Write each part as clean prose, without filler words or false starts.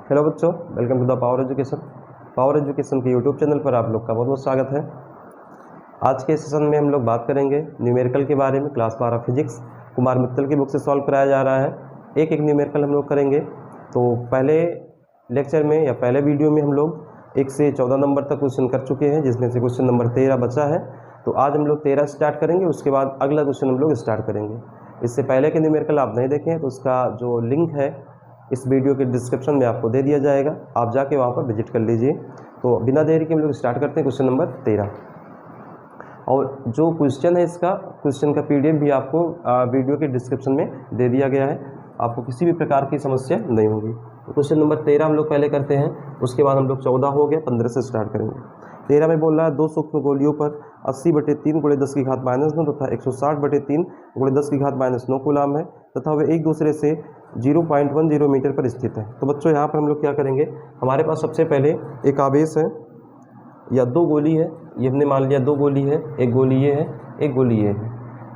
Hello बच्चों, welcome to the power education. Power education के YouTube channel पर आप लोग का बहुत बहुत स्वागत है। आज के सेशन में हम लोग बात करेंगे न्यूमेरिकल के बारे में। क्लास 12 फिजिक्स कुमार मित्तल की बुक से सॉल्व कराया जा रहा है। एक एक न्यूमेरिकल हम लोग करेंगे। तो पहले लेक्चर में या पहले वीडियो में हम लोग 1 से 14 नंबर तक क्वेश्चन कर चुके हैं, जिसमें से क्वेश्चन नंबर 13 बचा है। तो आज हम लोग 13 स्टार्ट करेंगे, उसके बाद अगला क्वेश्चन हम लोग स्टार्ट करेंगे। इससे पहले के न्यूमेरिकल आप नहीं देखें तो उसका जो लिंक है इस वीडियो के डिस्क्रिप्शन में आपको दे दिया जाएगा, आप जाके वहाँ पर विजिट कर लीजिए। तो बिना देरी के हम लोग स्टार्ट करते हैं क्वेश्चन नंबर 13। और जो क्वेश्चन है इसका क्वेश्चन का PDF भी आपको वीडियो के डिस्क्रिप्शन में दे दिया गया है, आपको किसी भी प्रकार की समस्या नहीं होगी। तो क्वेश्चन नंबर 13 हम लोग पहले करते हैं, उसके बाद हम लोग 14 हो गया, 15 से स्टार्ट करेंगे। 13 में बोल रहा है 2 सूक्ष्म गोलियों पर 80/3 × 10 की घात -9 तथा 160/3 × 10 की घात -9 कूलाम है तथा वे एक दूसरे से 0.10 मीटर पर स्थित है। तो बच्चों यहाँ पर हम लोग क्या करेंगे, हमारे पास सबसे पहले एक आवेश है या 2 गोली है, ये हमने मान लिया 2 गोली है, एक गोली ये है, एक गोली ये है।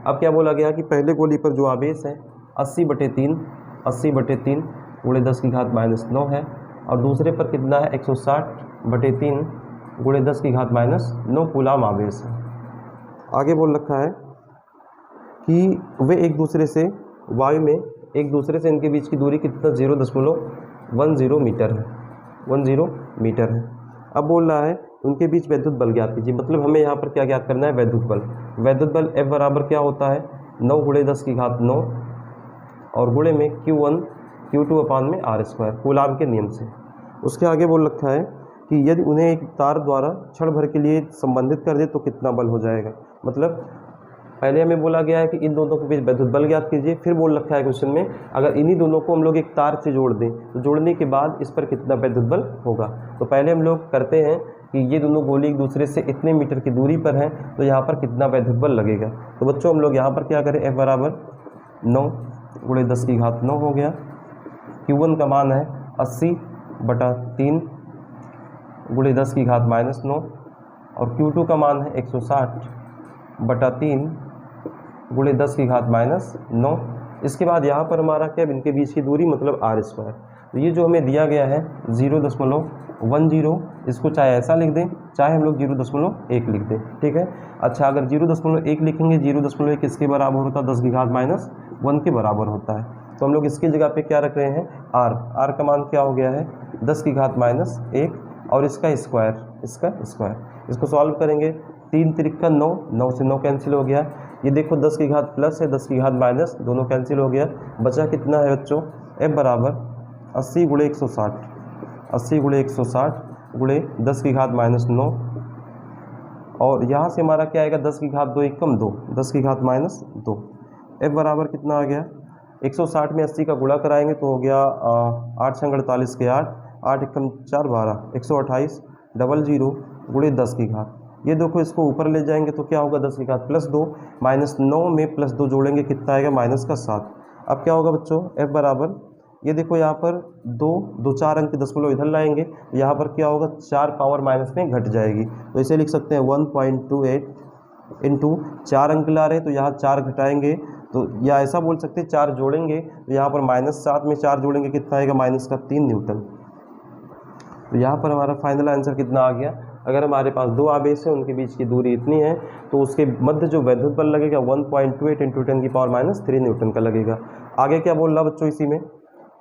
अब क्या बोला गया कि पहले गोली पर जो आवेश है 80/3 × 10 की घात -9 है और दूसरे पर कितना है 160/3 × 10 की घात -9 कूलाम आवेश है। आगे बोल रखा है कि वे एक दूसरे से वायु में एक दूसरे से इनके बीच की दूरी कितना 0.10 मीटर है, 10 मीटर है। अब बोल रहा है उनके बीच वैद्युत बल ज्ञात कीजिए। मतलब हमें यहाँ पर क्या ज्ञात करना है, वैद्युत बल। वैद्युत बल F बराबर क्या होता है 9 × 10 की घात 9 और गुणे में Q1 Q2/r² कूलाम के नियम से। उसके आगे बोल रखा है कि यदि उन्हें एक तार द्वारा क्षण भर के लिए संबंधित कर दे तो कितना बल हो जाएगा। मतलब पहले हमें बोला गया है कि इन दोनों के बीच वैद्युत बल ज्ञात कीजिए, फिर बोल रखा है क्वेश्चन में अगर इन्हीं दोनों को हम लोग एक तार से जोड़ दें तो जोड़ने के बाद इस पर कितना वैद्युत बल होगा। तो पहले हम लोग करते हैं कि ये दोनों गोली एक दूसरे से इतने मीटर की दूरी पर हैं, तो यहाँ पर कितना वैद्युत बल लगेगा। तो बच्चों हम लोग यहाँ पर क्या करें, F बराबर 9 × 10 की घात 9 हो गया। Q1 का मान है 80/3 × 10 की घात -9 और Q2 का मान है 160/3 × 10 की घात -9। इसके बाद यहाँ पर हमारा क्या, इनके बीच की दूरी मतलब r²। तो ये जो हमें दिया गया है 0.10, इसको चाहे ऐसा लिख दें चाहे हम लोग 0.1 लिख दें, ठीक है। अच्छा, अगर 0.1 लिखेंगे 0.1 किसके बराबर होता है, 10 की घात -1 के बराबर होता है। तो हम लोग इसकी जगह पे क्या रख रहे हैं, r का मान क्या हो गया है 10 की घात -1 और इसका स्क्वायर। इसको सॉल्व करेंगे, 3 × 9, 9 से 9 कैंसिल हो गया। ये देखो 10 की घात प्लस है, 10 की घात माइनस, दोनों कैंसिल हो गया। बचा कितना है बच्चों, F बराबर 80 × 160 × 10 की घात -9 और यहाँ से हमारा क्या आएगा 10 की घात 2 × 2, 10 की घात -2। F बराबर कितना आ गया, 160 में 80 का गुणा कराएंगे तो हो गया 8 × 48 के 8, 8 × 4 12, 128 00 × 10 की घात। ये देखो इसको ऊपर ले जाएंगे तो क्या होगा 10 की घात +2 -9 में +2 जोड़ेंगे कितना आएगा -7। अब क्या होगा बच्चों, F बराबर ये देखो यहाँ पर 2 4 अंक दशमलव इधर लाएंगे, यहाँ पर क्या होगा 4 पावर माइनस में घट जाएगी। तो इसे लिख सकते हैं 1.28 × 4 अंक ला रहे हैं तो यहाँ 4 घटाएंगे, तो या ऐसा बोल सकते हैं 4 जोड़ेंगे तो यहाँ पर -7 में 4 जोड़ेंगे कितना आएगा -3 न्यूटन। तो यहाँ पर हमारा फाइनल आंसर कितना आ गया, अगर हमारे पास 2 आवेश है उनके बीच की दूरी इतनी है तो उसके मध्य जो वैद्युत बल लगेगा 1.28 × 10⁻³ न्यूटन का लगेगा। आगे क्या बोल रहा बच्चों, इसी में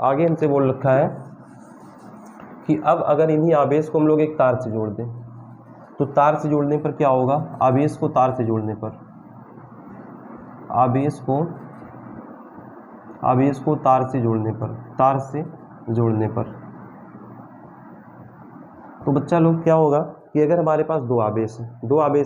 आगे हमसे बोल रखा है कि अब अगर इन्हीं आवेश को हम लोग एक तार से जोड़ दें तो तार से जोड़ने पर क्या होगा, आवेश को तार से जोड़ने पर तार से जोड़ने पर तो बच्चा लोग क्या होगा कि अगर हमारे पास 2 आवेश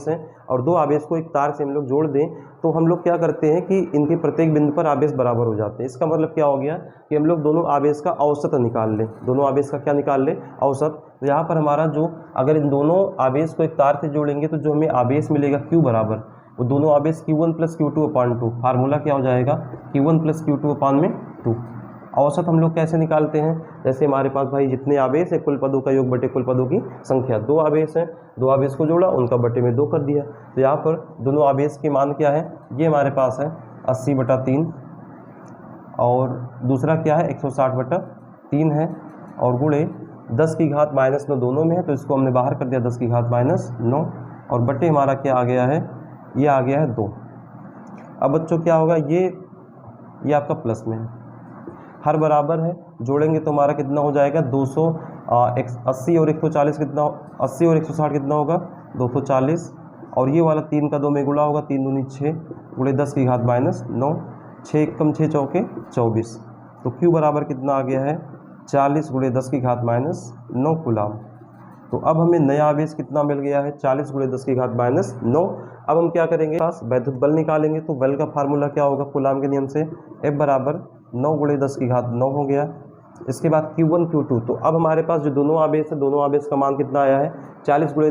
हैं और 2 आवेश को एक तार से हम लोग जोड़ दें तो हम लोग क्या करते हैं कि इनके प्रत्येक बिंदु पर आवेश बराबर हो जाते हैं। इसका मतलब क्या हो गया कि हम लोग दोनों आवेश का औसत निकाल लें, दोनों आवेश का क्या निकाल लें, औसत। तो यहाँ पर हमारा जो अगर इन दोनों आवेश को एक तार से जोड़ेंगे तो जो हमें आवेश मिलेगा Q बराबर वो दोनों आवेश Q1 + Q2/2, फार्मूला क्या हो जाएगा Q1 + Q2/2। औसत हम लोग कैसे निकालते हैं, जैसे हमारे पास भाई जितने आवेश है कुल पदों का योग बटे कुल पदों की संख्या। 2 आवेश हैं, 2 आवेश को जोड़ा उनका बटे में 2 कर दिया। तो यहाँ पर दोनों आवेश के मान क्या है, ये हमारे पास है 80/3 और दूसरा क्या है 160/3 है और गुणे 10 की घात माइनस 9 दोनों में है, तो इसको हमने बाहर कर दिया 10 की घात माइनस 9 और बटे हमारा क्या आ गया है, ये आ गया है 2। अब बच्चों क्या होगा, ये आपका प्लस में है, हर बराबर है, जोड़ेंगे तो हमारा कितना हो जाएगा 280 और 140 कितना, 80 और 160 कितना होगा 240, और ये वाला 3 का 2 में गुणा होगा, 3 दूनी 6 गुणे 10 की घात माइनस 9, 6 कम 6 चौके 24, तो Q बराबर कितना आ गया है 40 गुणे 10 की घात माइनस 9 कूलाम। तो अब हमें नया आवेश कितना मिल गया है 40 गुणे 10 की घात माइनस 9। अब हम क्या करेंगे, पास वैद्युत बल निकालेंगे, तो बल का फार्मूला क्या होगा कूलाम के नियम से, F बराबर 9 गुणे 10 की घात 9 हो गया। इसके बाद Q1 Q2, तो अब हमारे पास जो दोनों आवेश है, दोनों आवेश का मान कितना आया है 40 गुणे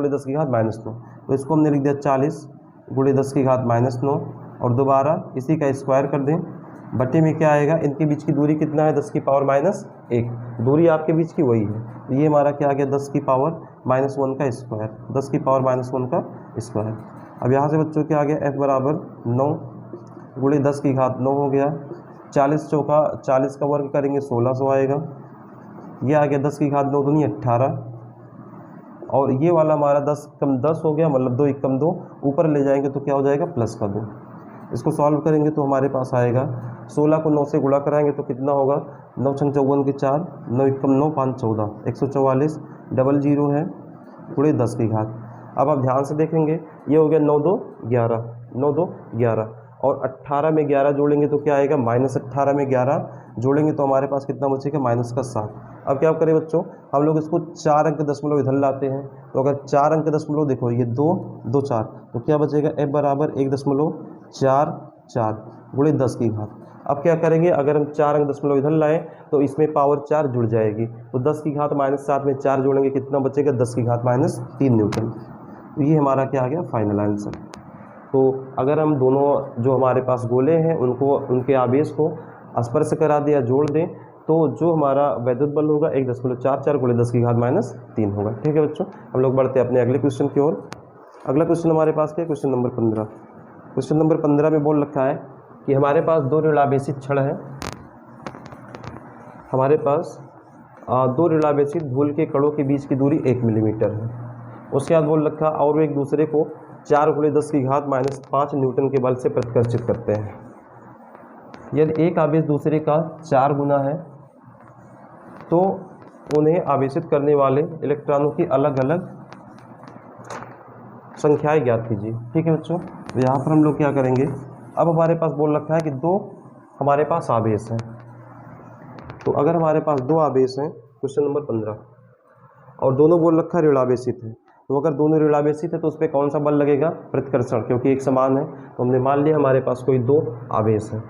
10 की घात माइनस 9, तो इसको हमने लिख दिया 40 गुणे 10 की घात माइनस 9 और दोबारा इसी का स्क्वायर कर दें, बटे में क्या आएगा, इनके बीच की दूरी कितना है 10 की पावर माइनस 1, दूरी आपके बीच की वही है, तो ये हमारा क्या आ गया 10 की पावर माइनस 1 का स्क्वायर, 10 की पावर माइनस 1 का स्क्वायर। अब यहाँ से बच्चों क्या आ गया, F बराबर 9 गुणे 10 की घात 9 हो गया, 40 चौका 40 का वर्ग करेंगे 1600 आएगा, ये आ गया 10 की घात 9 दूनी 18, और ये वाला हमारा 10 कम 10 हो गया, मतलब 2 1 कम 2, ऊपर ले जाएंगे तो क्या हो जाएगा प्लस का 2। इसको सॉल्व करेंगे तो हमारे पास आएगा 16 को 9 से गुणा कराएंगे तो कितना होगा 9 छंग 54 के 4, 9 1 कम 9 5 14, 144 डबल 0 है गुणे 10 की घात। अब आप ध्यान से देखेंगे, ये हो गया 9 2 11, 9 2 11, और 18 में 11 जोड़ेंगे तो क्या आएगा माइनस 18 में 11 जोड़ेंगे तो हमारे पास कितना बचेगा माइनस का 7। अब क्या करें बच्चों, हम लोग इसको 4 अंक दशमलव इधर लाते हैं, तो अगर 4 अंक दशमलव देखो ये 2 2 4, तो क्या बचेगा F बराबर 1.44 गुणे 10 की घात। अब क्या करेंगे, अगर हम 4 अंक दशमलव इधर लाएँ तो इसमें पावर 4 जुड़ जाएगी, तो 10 की घात माइनस 7 में 4 जोड़ेंगे कितना बचेगा 10 की घात माइनस 3 न्यूटन। तो ये हमारा क्या आ गया फाइनल आंसर। तो अगर हम दोनों जो हमारे पास गोले हैं उनको उनके आवेश को स्पर्श करा दिया जोड़ दें, तो जो हमारा वैद्युत बल होगा 1.44 गुणे 10 की घात माइनस 3 होगा। ठीक है बच्चों, हम लोग बढ़ते हैं अपने अगले क्वेश्चन की ओर। अगला क्वेश्चन हमारे पास क्या है, क्वेश्चन नंबर 15। क्वेश्चन नंबर 15 में बोल रखा है कि हमारे पास 2 ऋणावेशित छड़ है, हमारे पास 2 ऋणावेशित धूल के कणों के बीच की दूरी 1 मिलीमीटर है। उसके बाद बोल रखा और वे एक दूसरे को 4 गुणे 10 की घात माइनस 5 न्यूटन के बल से प्रतिकर्षित करते हैं। यदि एक आवेश दूसरे का 4 गुना है तो उन्हें आवेशित करने वाले इलेक्ट्रॉनों की अलग अलग संख्याएं ज्ञात कीजिए। ठीक है बच्चों, तो यहाँ पर हम लोग क्या करेंगे, अब हमारे पास बोल रखा है कि 2 हमारे पास आवेश हैं, तो अगर हमारे पास 2 आवेश हैं क्वेश्चन नंबर 15 और दोनों बोल रखा है ऋणावेशित है, तो अगर दोनों ऋणावेशित है तो उस पर कौन सा बल लगेगा प्रतिकर्षण, क्योंकि एक समान है। तो हमने मान लिया हमारे पास कोई 2 आवेश है,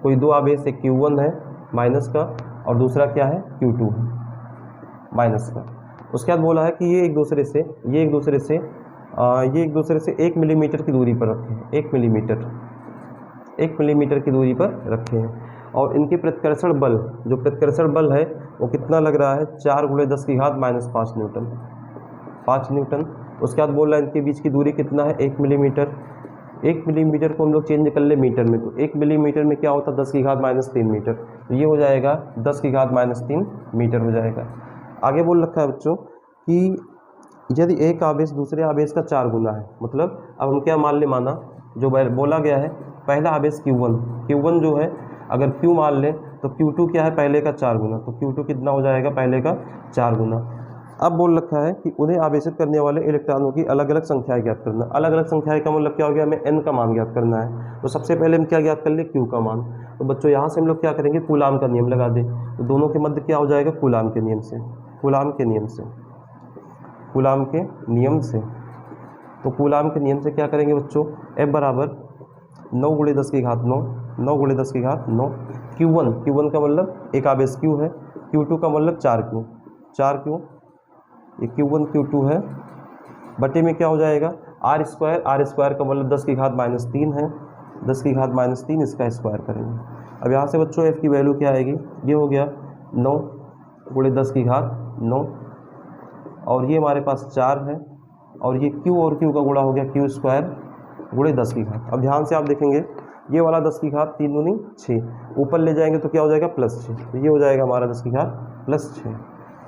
कोई 2 आवेश, एक Q1 है माइनस का और दूसरा क्या है Q2 है माइनस का। उसके बाद बोला है कि ये एक दूसरे से 1 मिलीमीटर की दूरी पर रखे हैं, 1 मिलीमीटर की दूरी पर रखे हैं, और इनके प्रतिकर्षण बल, जो प्रतिकर्षण बल है वो कितना लग रहा है 4 गुणे 10 की घात माइनस 5 न्यूटन। उसके बाद बोल रहा है इनके बीच की दूरी कितना है 1 मिलीमीटर। 1 मिलीमीटर को हम लोग चेंज कर ले मीटर में, तो 1 मिलीमीटर में क्या होता है 10 की घात माइनस 3 मीटर, तो ये हो जाएगा 10 की घात माइनस 3 मीटर हो जाएगा। आगे बोल रखा है बच्चों कि यदि एक आवेश दूसरे आवेश का 4 गुना है, मतलब अब हम क्या मान ले, माना जो बोला गया है पहला आवेश Q1 जो है, अगर Q मान लें तो Q2 क्या है पहले का 4 गुना, तो Q2 कितना हो जाएगा पहले का 4 गुना। अब बोल रखा है कि उन्हें आवेशित करने वाले इलेक्ट्रॉनों की अलग अलग संख्याएं ज्ञात करना। अलग अलग संख्याएं का मतलब क्या हो गया, हमें n का मान ज्ञात करना है, तो सबसे पहले हम क्या ज्ञात कर ले Q का मान। तो बच्चों यहाँ से हम लोग क्या करेंगे कूलाम का नियम लगा दें, तो दोनों के मध्य क्या हो जाएगा कूलाम के नियम से। तो कूलाम के नियम से क्या करेंगे बच्चों, F बराबर 9 गुणे 10 की घात 9 गुणे 10 की घात 9, Q1 का मतलब एक आवेश Q है, Q2 का मतलब 4 Q, ये Q1 Q2 है, बटे में क्या हो जाएगा R स्क्वायर का मतलब 10 की घात माइनस 3 है, 10 की घात माइनस 3 इसका स्क्वायर करेंगे। अब यहाँ से बच्चों F की वैल्यू क्या आएगी, ये हो गया 9 गुणे 10 की घात 9, और ये हमारे पास 4 है, और ये Q और Q का गुणा हो गया Q स्क्वायर गुणे 10 की घात। अब ध्यान से आप देखेंगे ये वाला 10 की घात 3 दूनी 6, ऊपर ले जाएंगे तो क्या हो जाएगा +6, तो ये हो जाएगा हमारा 10 की घात +6।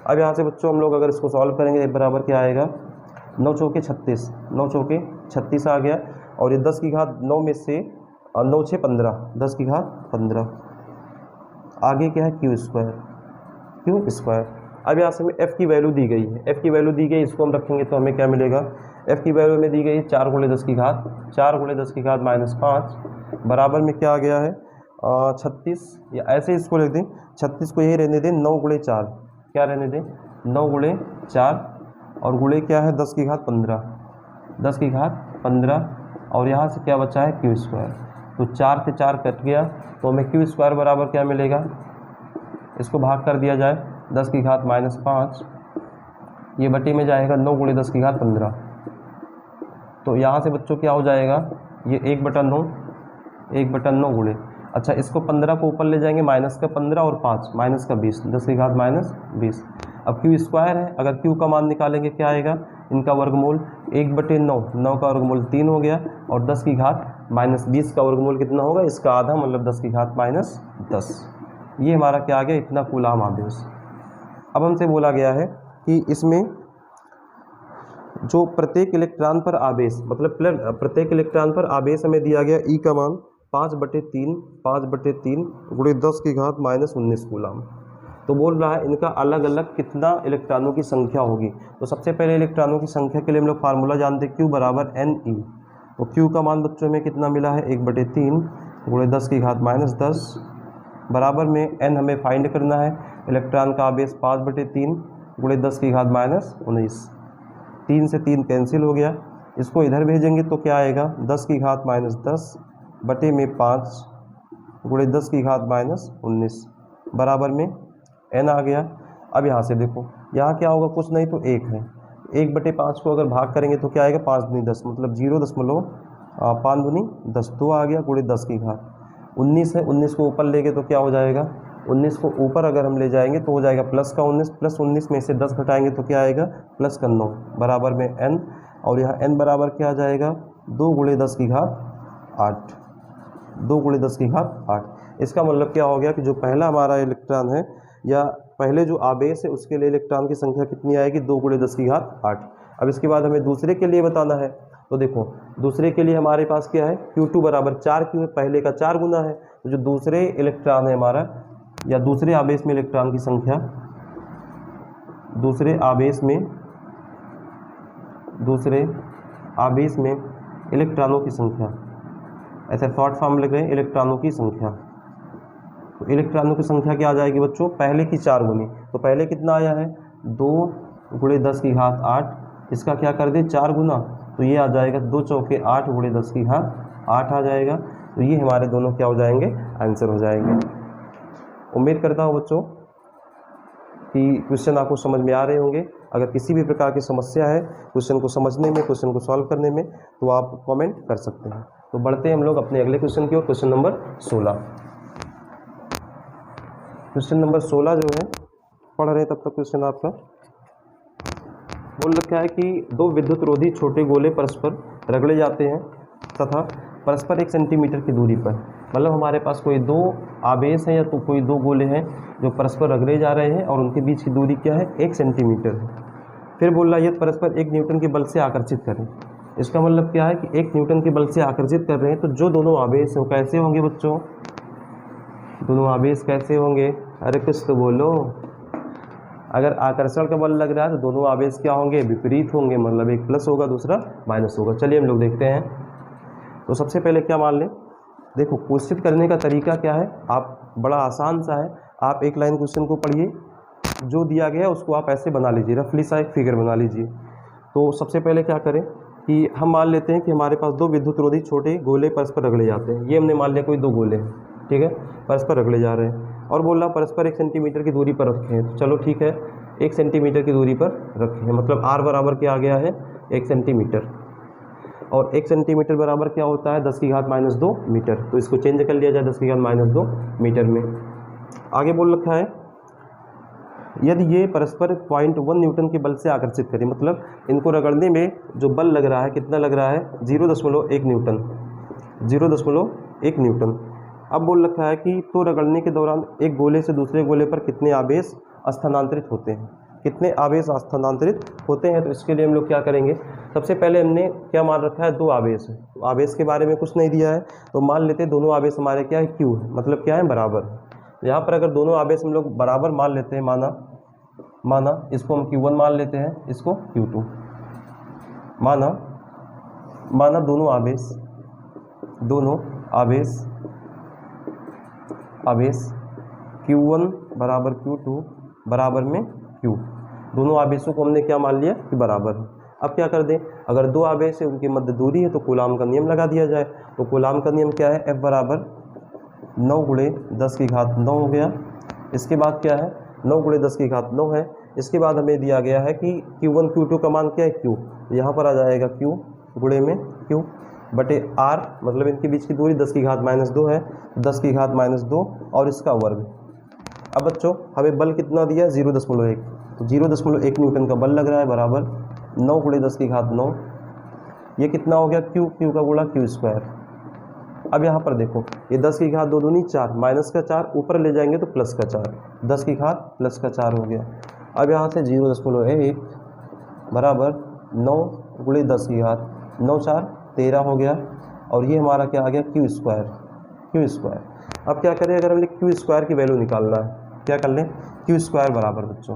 अब यहाँ से बच्चों हम लोग अगर इसको सॉल्व करेंगे बराबर क्या आएगा, 9 चौके 36, 9 चौके 36 आ गया, और ये 10 की घात 9 में से 9 6 15, 10 की घात 15, आगे क्या है क्यू स्क्वायर। अब यहाँ से हमें f की वैल्यू दी गई है, f की वैल्यू दी गई, इसको हम रखेंगे तो हमें क्या मिलेगा, f की वैल्यू में दी गई 4 × 10 की घात, 4 × 10 की घात -5 बराबर में क्या आ गया है 36, या ऐसे इसको लिख दें 36 को यही रहने दें, 9 × 4 क्या रहने दें 9 × 4, और गुणे क्या है 10 की घात 15, 10 की घात 15, और यहाँ से क्या बचा है क्यू स्क्वायर, तो 4 से 4 कट गया, तो हमें क्यू स्क्वायर बराबर क्या मिलेगा, इसको भाग कर दिया जाए 10 की घात -5, ये बटे में जाएगा 9 × 10 की घात 15, तो यहाँ से बच्चों क्या हो जाएगा, ये 1/9 गुणे, अच्छा इसको 15 को ऊपर ले जाएंगे, -15 और 5 -20, 10 की घात -20। अब क्यू स्क्वायर है, अगर क्यू का मान निकालेंगे क्या आएगा, इनका वर्गमूल 1/9, 9 का वर्गमूल 3 हो गया, और 10 की घात -20 का वर्गमूल कितना होगा, इसका आधा, मतलब 10 की घात -10। ये हमारा क्या आ गया, इतना कूलाम आवेश। अब हमसे बोला गया है कि इसमें जो प्रत्येक इलेक्ट्रॉन पर आवेश, मतलब प्रत्येक इलेक्ट्रॉन पर आवेश हमें दिया गया ई का मान 5/3 गुणे 10 की घात -19 कूलाम। तो बोल रहा है इनका अलग अलग कितना इलेक्ट्रॉनों की संख्या होगी। तो सबसे पहले इलेक्ट्रॉनों की संख्या के लिए हम लोग फार्मूला जानते हैं, Q बराबर NE। तो Q का मान बच्चों में कितना मिला है, 1/3 गुणे 10 की घात -10 बराबर में N हमें फाइंड करना है, इलेक्ट्रॉन का आवेश 5/3 गुणे 10 की घात -19, 3 से 3 कैंसिल हो गया, इसको इधर भेजेंगे तो क्या आएगा, 10 की घात -10 बटे में 5 गुणे 10 की घात -19 बराबर में n आ गया। अब यहाँ से देखो, यहाँ क्या होगा, कुछ नहीं तो 1 है, 1/5 को अगर भाग करेंगे तो क्या आएगा, 5 दूनी 10, मतलब 0.5 दूनी 10, तो आ गया गुणे 10 की घात 19 है, 19 को ऊपर लेंगे तो क्या हो जाएगा, 19 को ऊपर अगर हम ले जाएंगे तो हो जाएगा +19, +19 में से 10 घटाएंगे तो क्या आएगा, +9 बराबर में n, और यहाँ n बराबर क्या आ जाएगा, 2 गुणे 10 की घात 8, 2 गुणे 10 की घात 8। इसका मतलब क्या हो गया कि जो पहला हमारा इलेक्ट्रॉन है, या पहले जो आवेश है उसके लिए इलेक्ट्रॉन की संख्या कितनी आएगी, 2 गुणे 10 की घात 8। अब इसके बाद हमें दूसरे के लिए बताना है, तो देखो दूसरे के लिए हमारे पास क्या है, Q2 बराबर 4Q है, पहले का 4 गुना है, तो जो दूसरे इलेक्ट्रॉन है हमारा, या दूसरे आवेश में इलेक्ट्रॉन की संख्या, दूसरे आवेश में इलेक्ट्रॉनों की संख्या, ऐसे शॉर्ट फॉर्म लिख रहे हैं, इलेक्ट्रॉनों की संख्या। तो इलेक्ट्रॉनों की संख्या क्या आ जाएगी बच्चों, पहले की 4 गुनी, तो पहले कितना आया है, 2 गुणे 10 की घात 8, इसका क्या कर दे 4 गुना, तो ये आ जाएगा 2 चौके 8 गुणे 10 की घात 8 आ जाएगा। तो ये हमारे दोनों क्या हो जाएंगे, आंसर हो जाएंगे। उम्मीद करता हूँ बच्चों कि क्वेश्चन आपको समझ में आ रहे होंगे। अगर किसी भी प्रकार की समस्या है क्वेश्चन को समझने में, क्वेश्चन को सॉल्व करने में, तो आप कमेंट कर सकते हैं। तो बढ़ते हैं हम लोग अपने अगले क्वेश्चन की ओर, क्वेश्चन नंबर 16। क्वेश्चन नंबर 16 जो है पढ़ रहे हैं तब तक क्वेश्चन आपका बोल रखा है कि 2 विद्युत रोधी छोटे गोले परस्पर रगड़े जाते हैं तथा परस्पर 1 सेंटीमीटर की दूरी पर, मतलब हमारे पास कोई 2 आवेश हैं या तो कोई 2 गोले हैं जो परस्पर रगड़े जा रहे हैं और उनके बीच की दूरी क्या है, 1 सेंटीमीटर है। फिर बोल रहा है यदि परस्पर 1 न्यूटन के बल से आकर्षित करें। इसका मतलब क्या है कि 1 न्यूटन के बल से आकर्षित कर रहे हैं, तो जो दोनों आवेश हैं वो कैसे होंगे बच्चों, दोनों आवेश कैसे होंगे, अरे कुछ तो बोलो। अगर आकर्षण का बल लग रहा है तो दोनों आवेश क्या होंगे, विपरीत होंगे, मतलब एक प्लस होगा दूसरा माइनस होगा। चलिए हम लोग देखते हैं। तो सबसे पहले क्या मान लें, देखो क्वेश्चन करने का तरीका क्या है, आप बड़ा आसान सा है, आप एक लाइन क्वेश्चन को पढ़िए, जो दिया गया है उसको आप ऐसे बना लीजिए, रफली सा एक फिगर बना लीजिए। तो सबसे पहले क्या करें कि हम मान लेते हैं कि हमारे पास 2 विद्युत रोधी छोटे गोले परस्पर रगड़े जाते हैं। ये हमने मान लिया कोई 2 गोले हैं, ठीक है, परस्पर रगड़े जा रहे हैं, और बोल रहा परस्पर 1 सेंटीमीटर की दूरी पर रखे हैं। तो चलो ठीक है, 1 सेंटीमीटर की दूरी पर रखे हैं, मतलब r बराबर क्या आ गया है, 1 सेंटीमीटर, और 1 सेंटीमीटर बराबर क्या होता है, 10 की घात -2 मीटर। तो इसको चेंज कर लिया जाए 10 की घात -2 मीटर में। आगे बोल रखा है यदि ये परस्पर 0.1 न्यूटन के बल से आकर्षित करें, मतलब इनको रगड़ने में जो बल लग रहा है कितना लग रहा है, 0.1 न्यूटन, 1 न्यूटन। अब बोल रखा है कि तो रगड़ने के दौरान एक गोले से दूसरे गोले पर कितने आवेश स्थानांतरित होते हैं, कितने आवेश स्थानांतरित होते हैं। तो इसके लिए हम लोग क्या करेंगे, सबसे पहले हमने क्या मान रखा है, 2 आवेश है। तो आवेश के बारे में कुछ नहीं दिया है, तो मान लेते हैं दोनों आवेश हमारे क्या है, क्यू है, मतलब क्या है, बराबर है। यहाँ पर अगर दोनों आवेश हम लोग बराबर मान लेते हैं, माना इसको हम Q1 मान लेते हैं, इसको Q2, माना दोनों आवेश Q1 बराबर Q2 बराबर में Q, दोनों आवेशों को हमने क्या मान लिया कि बराबर है। अब क्या कर दें, अगर 2 आवेश है उनके मध्य दूरी है तो कूलाम का नियम लगा दिया जाए। तो कूलाम का नियम क्या है, F बराबर 9 गुणे 10 की घात 9 हो गया। इसके बाद क्या है, 9 गुणे 10 की घात 9 है। इसके बाद हमें दिया गया है कि Q1 Q2 का मान क्या है, Q, यहाँ पर आ जाएगा Q गुणे में Q बटे R, मतलब इनके बीच की दूरी 10 की घात -2 है, 10 की घात -2 और इसका वर्ग। अब बच्चों हमें बल कितना दिया है, 0.1, तो 0.1 न्यूटन का बल लग रहा है, बराबर 9 गुणे 10 की घात 9, ये कितना हो गया, Q का गुणा Q स्क्वायर। अब यहाँ पर देखो, ये 10 की घात 2 दूनी 4, माइनस का 4 ऊपर ले जाएंगे तो प्लस का 4, 10 की घात प्लस का 4 हो गया। अब यहाँ से 0.1 बराबर 9 गुणे 10 की घात 9 4 13 हो गया, और ये हमारा क्या आ गया, Q स्क्वायर। अब क्या करें, अगर हमने Q स्क्वायर की वैल्यू निकालना है, क्या कर लें, Q स्क्वायर बराबर बच्चों,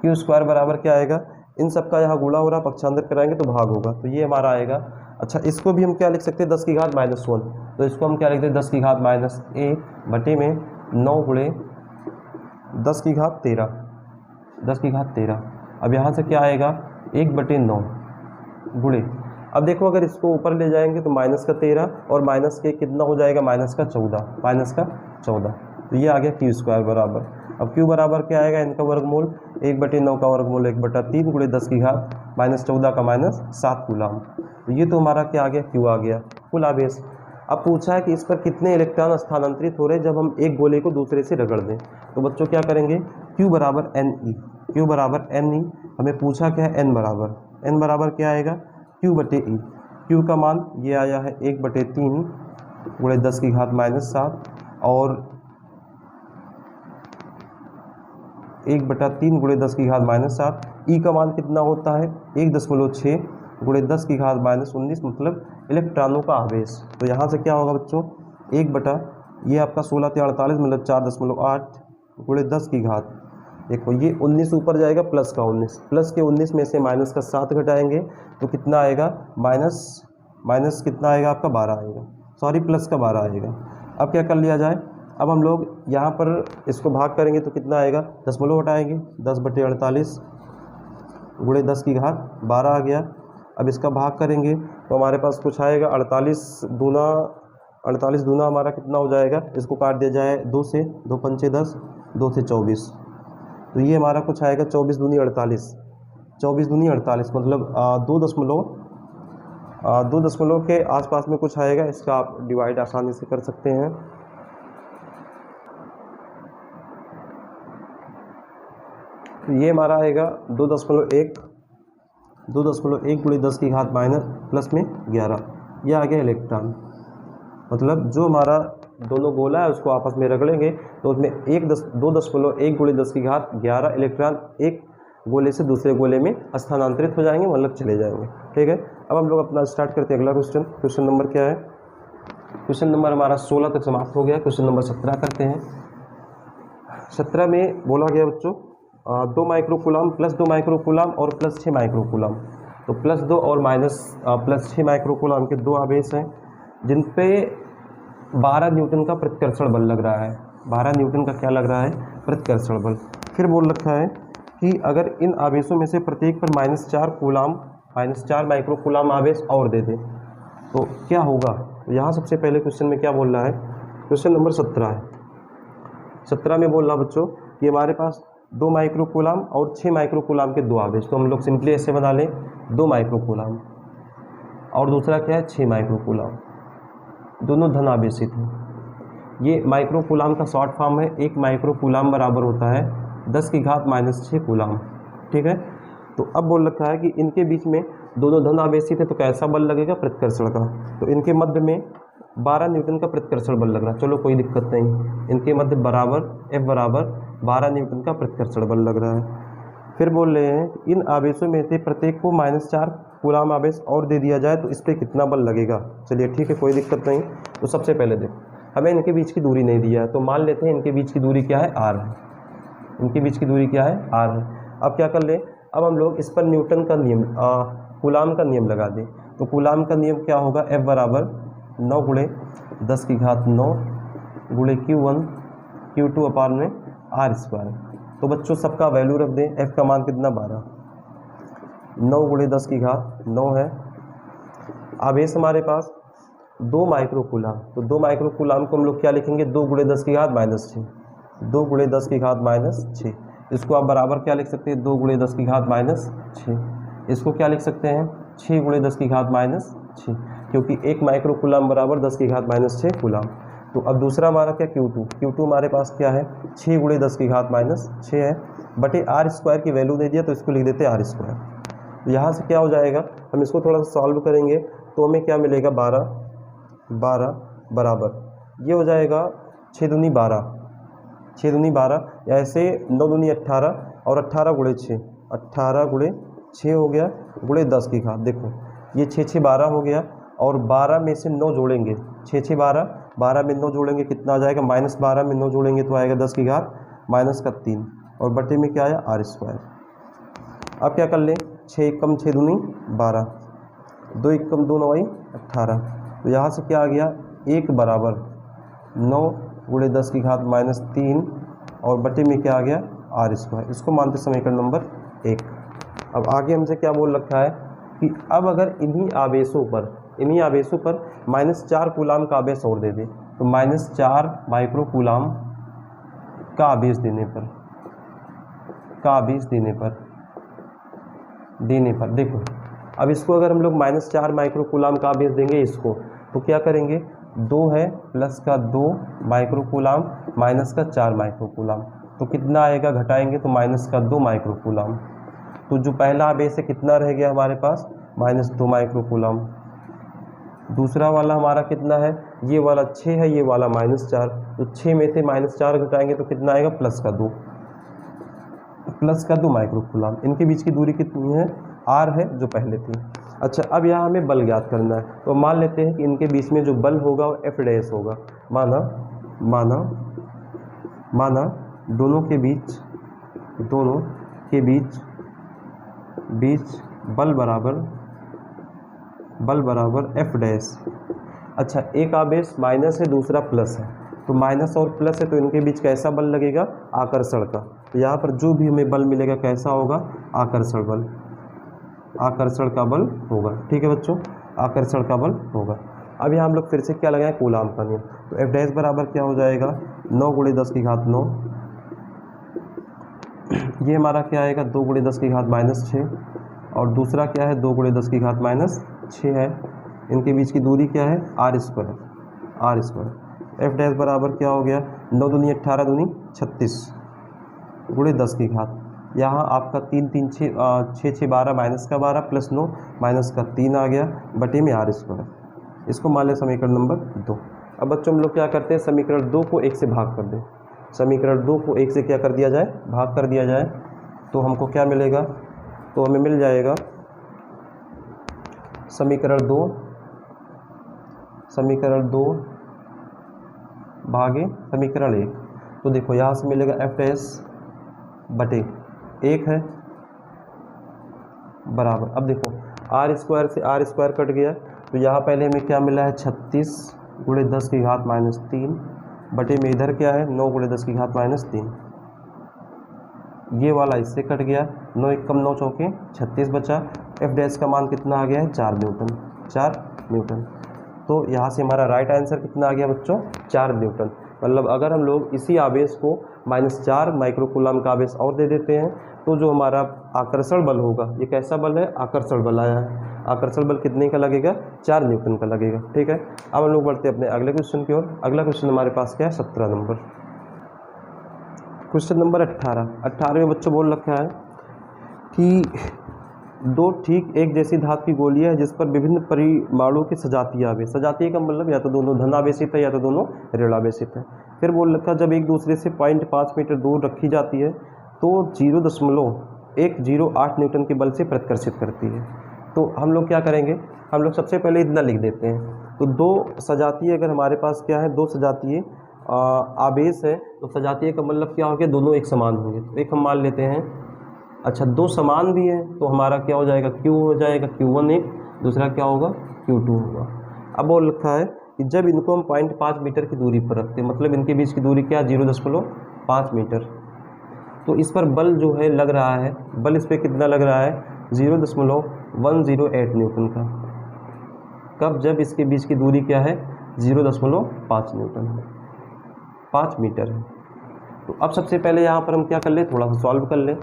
Q स्क्वायर बराबर क्या आएगा, इन सब का यहाँ गुणा हो रहा, पक्षांतर कराएंगे तो भाग होगा, तो ये हमारा आएगा। अच्छा, इसको भी हम क्या लिख सकते हैं, 10 की घात -1, तो इसको हम क्या लिखते हैं, 10 की घात -1 बटे में 9 गुणे 10 की घात 13। अब यहाँ से क्या आएगा, 1/9 गुणे, अब देखो अगर इसको ऊपर ले जाएंगे तो -13 और माइनस के कितना हो जाएगा, -14, तो ये आ गया Q स्क्वायर बराबर। अब Q बराबर क्या आएगा, इनका वर्गमूल 1/9 का वर्गमूल 1/3 गुणे 10 की घात -14 का -7 कूलाम। तो ये तो हमारा क्या आ गया, Q आ गया, कुल आवेश। अब पूछा है कि इस पर कितने इलेक्ट्रॉन स्थानांतरित हो रहे हैं जब हम एक गोले को दूसरे से रगड़ दें। तो बच्चों क्या करेंगे, Q बराबर NE, हमें पूछा क्या है, N बराबर क्या आएगा, Q/E। Q का मान ये आया है 1/3 गुणे 10 की घात -7 और 1/3 गुणे 10 की घात -7। E का मान कितना होता है, 1.6 गुणे 10 की घात -19, मतलब इलेक्ट्रॉनों का आवेश। तो यहाँ से क्या होगा बच्चों, 1 ये आपका 16 × 48 मतलब 4.8 गुणे 10 की घात, देखो ये 19 ऊपर जाएगा, प्लस का 19, प्लस के 19 में से माइनस का 7 घटाएंगे तो कितना आएगा, माइनस कितना आएगा आपका, 12 आएगा, सॉरी प्लस का 12 आएगा। अब क्या कर लिया जाए, अब हम लोग यहाँ पर इसको भाग करेंगे तो कितना आएगा, दशमलव हटाएंगे, 10/48 गुणे 10 की घात 12 आ गया। अब इसका भाग करेंगे तो हमारे पास कुछ आएगा, 48 दूना हमारा कितना हो जाएगा, इसको काट दिया जाए 2 से, 2 पंचे 10, 2 से 24, तो ये हमारा कुछ आएगा 24 दूनी 48, मतलब 2 दशमलव के आसपास में कुछ आएगा। इसका आप डिवाइड आसानी से कर सकते हैं। तो ये हमारा आएगा 2.1 गुणे 10 की घात प्लस में 11, ये आ गया इलेक्ट्रॉन। मतलब जो हमारा दोनों गोला है उसको आपस में रगड़ेंगे तो उसमें 2.1 गुणे 10 की घात 11 इलेक्ट्रॉन एक गोले से दूसरे गोले में स्थानांतरित हो जाएंगे, मतलब चले जाएंगे। ठीक है, अब हम लोग अपना स्टार्ट करते हैं अगला क्वेश्चन नंबर क्या है, क्वेश्चन नंबर हमारा 16 तक समाप्त हो गया। क्वेश्चन नंबर 17 करते हैं। 17 में बोला गया बच्चों 2 माइक्रोकूलम प्लस 2 माइक्रोकूलम और प्लस 6 माइक्रोकूलम। तो प्लस 2 और प्लस 6 माइक्रोकूलम के 2 आवेश हैं जिन पे 12 न्यूटन का प्रतिकर्षण बल लग रहा है। 12 न्यूटन का क्या लग रहा है, प्रतिकर्षण बल। फिर बोल रखा है कि अगर इन आवेशों में से प्रत्येक पर -4 माइक्रोकूलम आवेश और दे दे तो क्या होगा। तो यहाँ सबसे पहले क्वेश्चन में क्या बोल रहा है, क्वेश्चन नंबर 17 है। 17 में बोल रहा बच्चों कि हमारे पास 2 माइक्रोकूलम और 6 माइक्रोकूलम के 2 आवेश। तो हम लोग सिंपली ऐसे बना लें, 2 माइक्रोकूलम और दूसरा क्या है 6 माइक्रोकूलम, दोनों धन आवेशित हैं। ये माइक्रोकूलम का शॉर्ट फॉर्म है। 1 माइक्रोकूलम बराबर होता है 10 की घात -6 कूलम। ठीक है, तो अब बोल रखा है कि इनके बीच में दोनों धन आवेशित है तो कैसा बल लगेगा, प्रतिकर्षण का। तो इनके मध्य में 12 न्यूटन का प्रतिकर्षण बल लग रहा है। चलो कोई दिक्कत नहीं, इनके मध्य बराबर F बराबर 12 न्यूटन का प्रतिकर्षण बल लग रहा है। फिर बोल रहे हैं इन आवेशों में से प्रत्येक को -4 कूलाम आवेश और दे दिया जाए तो इस पर कितना बल लगेगा। चलिए ठीक है, कोई दिक्कत नहीं। तो सबसे पहले देखो, हमें इनके बीच की दूरी नहीं दिया है, तो मान लेते हैं इनके बीच की दूरी क्या है, r है। इनके बीच की दूरी क्या है, r है। अब क्या कर ले, अब हम लोग इस पर न्यूटन का नियम, कूलाम का नियम लगा दें। तो कूलाम का नियम क्या होगा, F बराबर 9 गुणे 10 की घात 9 गुणे Q1 Q2 अपार में r स्क्वायर। तो बच्चों सबका वैल्यू रख दें, F का मान कितना 12, 9 गुणे 10 की घात 9 है। आवेश हमारे पास 2 माइक्रो कूलाम, तो 2 माइक्रो कूलाम को हम लोग क्या लिखेंगे, 2 गुणे 10 की घात -6, 2 गुणे 10 की घात -6। इसको आप बराबर क्या लिख सकते हैं, 2 गुणे 10 की घात -6। इसको क्या लिख सकते हैं, 6 गुणे 10 की घात -6, क्योंकि 1 माइक्रो कूलाम बराबर 10 की घात -6 कूलाम। तो अब दूसरा हमारा क्या, Q2 हमारे पास क्या है, 6 गुणे 10 की घात -6 है, बटे r स्क्वायर की वैल्यू दे दिया तो इसको लिख देते हैं r स्क्वायर। तो यहाँ से क्या हो जाएगा, हम इसको थोड़ा सा सॉल्व करेंगे तो हमें क्या मिलेगा, 12 बराबर ये हो जाएगा 6 दूनी 12, 6 दूनी 12, या ऐसे 9 दूनी 18 और 18 गुणे 6, 18 गुणे 6 हो गया गुणे 10 की घात। देखो ये 6 6 12 हो गया, और 12 में से 9 जोड़ेंगे, 6 6 12, 12 में 9 जोड़ेंगे कितना आ जाएगा, -12 में 9 जोड़ेंगे तो आएगा 10 की घात -3, और बटे में क्या आया, r स्क्वायर। अब क्या कर लें, 6 एकम 6 दूनी 12, 2 एकम 2 9 18। तो यहाँ से क्या आ गया, 1 बराबर 9 गुणे 10 की घात -3, और बटे में क्या आ गया, r स्क्वायर। इसको मानते समीकरण नंबर 1। अब आगे हमसे क्या बोल रखा है कि अब अगर इन्हीं आवेशों पर -4 कूलाम का आवेश और दे दे, तो -4 माइक्रो कूलाम का आवेश देने पर देखो, अब इसको अगर हम लोग -4 माइक्रो कूलाम का आवेश देंगे इसको, तो क्या करेंगे, 2 है प्लस का 2 माइक्रो कूलाम माइनस का 4 माइक्रो कूलाम, तो कितना आएगा, घटाएंगे तो माइनस का 2 माइक्रो कूलाम। तो जो पहला आवेश है कितना रह गया हमारे पास, -2 माइक्रो कूलाम। दूसरा वाला हमारा कितना है, ये वाला 6 है, ये वाला -4, तो 6 में से -4 घटाएंगे तो कितना आएगा, प्लस का 2 माइक्रो कूलाम। इनके बीच की दूरी कितनी है, r है जो पहले थी। अच्छा, अब यहाँ हमें बल ज्ञात करना है, तो मान लेते हैं कि इनके बीच में जो बल होगा वो F डैश होगा। माना दोनों के बीच बल बराबर F डैश। अच्छा, एक आवेश माइनस है, दूसरा प्लस है, तो माइनस और प्लस है तो इनके बीच कैसा बल लगेगा, आकर्षण का। तो यहाँ पर जो भी हमें बल मिलेगा कैसा होगा, आकर्षण का बल होगा। ठीक है बच्चों, आकर्षण का बल होगा। अब यहाँ हम लोग फिर से क्या लगाएं, कूलाम का नियम। तो F डैश बराबर क्या हो जाएगा, 9 गुणे 10 की घात 9, ये हमारा क्या आएगा, 2 गुणे 10 की घात -6, और दूसरा क्या है, 2 गुणे 10 की घात -6 है। इनके बीच की दूरी क्या है, r स्क्वायर। F डैश बराबर क्या हो गया, 9 दूनी 18 दूनी 36 गुणे 10 की घात। यहाँ आपका 3 3 6 6 12 माइनस का 12 प्लस 9 माइनस का 3 आ गया, बटे में r स्क्वायर। इसको मान लें समीकरण नंबर 2। अब बच्चों हम लोग क्या करते हैं, समीकरण 2 को 1 से भाग कर दें। समीकरण 2 को 1 से क्या कर दिया जाए, भाग कर दिया जाए, तो हमको क्या मिलेगा, तो हमें मिल जाएगा समीकरण 2 भागे समीकरण 1। तो देखो यहाँ से मिलेगा F डैश बटे 1 है बराबर, अब देखो r स्क्वायर से r स्क्वायर कट गया, तो यहाँ पहले हमें क्या मिला है, 36 गुणे 10 की घात -3, बटे में इधर क्या है, 9 गुणे 10 की घात -3। ये वाला इससे कट गया, 9 एकम 9 चौके 36 बचा। F डैश का मान कितना आ गया है, 4 न्यूटन। तो यहाँ से हमारा राइट आंसर कितना आ गया बच्चों, 4 न्यूटन। मतलब अगर हम लोग इसी आवेश को -4 माइक्रो कूलाम का आवेश और दे देते हैं, तो जो हमारा आकर्षण बल होगा, ये कैसा बल है, आकर्षण बल आया है। आकर्षण बल कितने का लगेगा, 4 न्यूटन का लगेगा। ठीक है, अब हम लोग बढ़ते हैं अपने अगले क्वेश्चन की ओर। अगला क्वेश्चन हमारे पास क्या है, 17 नंबर। क्वेश्चन नंबर 18 में बच्चों बोल रखा है कि दो ठीक एक जैसी धातु की गोलियां हैं जिस पर विभिन्न परिमाणों की सजातीय आवेश, सजातीय का मतलब या तो दोनों धनावेशित है या तो दोनों ऋणावेशित है। फिर बोल रखा जब एक दूसरे से 0.5 मीटर दूर रखी जाती है तो 0.108 न्यूटन के बल से प्रतिकर्षित करती है। तो हम लोग क्या करेंगे, हम लोग सबसे पहले इतना लिख देते हैं। तो दो सजातीय अगर हमारे पास क्या है, दो सजातीय आवेश है तो सजातीय का मतलब क्या हो गया, दोनों एक समान होंगे। तो एक हम मान लेते हैं, अच्छा दो समान भी है तो हमारा क्या हो जाएगा, Q हो जाएगा Q1 एक, दूसरा क्या होगा Q2 होगा। अब बोल रखा है कि जब इनको हम 0.5 मीटर की दूरी पर रखते हैं, मतलब इनके बीच की दूरी क्या 0.5 मीटर, तो इस पर बल जो है लग रहा है, बल इस पर कितना लग रहा है 0.108 न्यूटन का। कब, जब इसके बीच की दूरी क्या है 0.5 न्यूटन है, 5 मीटर है। तो अब सबसे पहले यहाँ पर हम क्या कर लें, थोड़ा सा सॉल्व कर लें।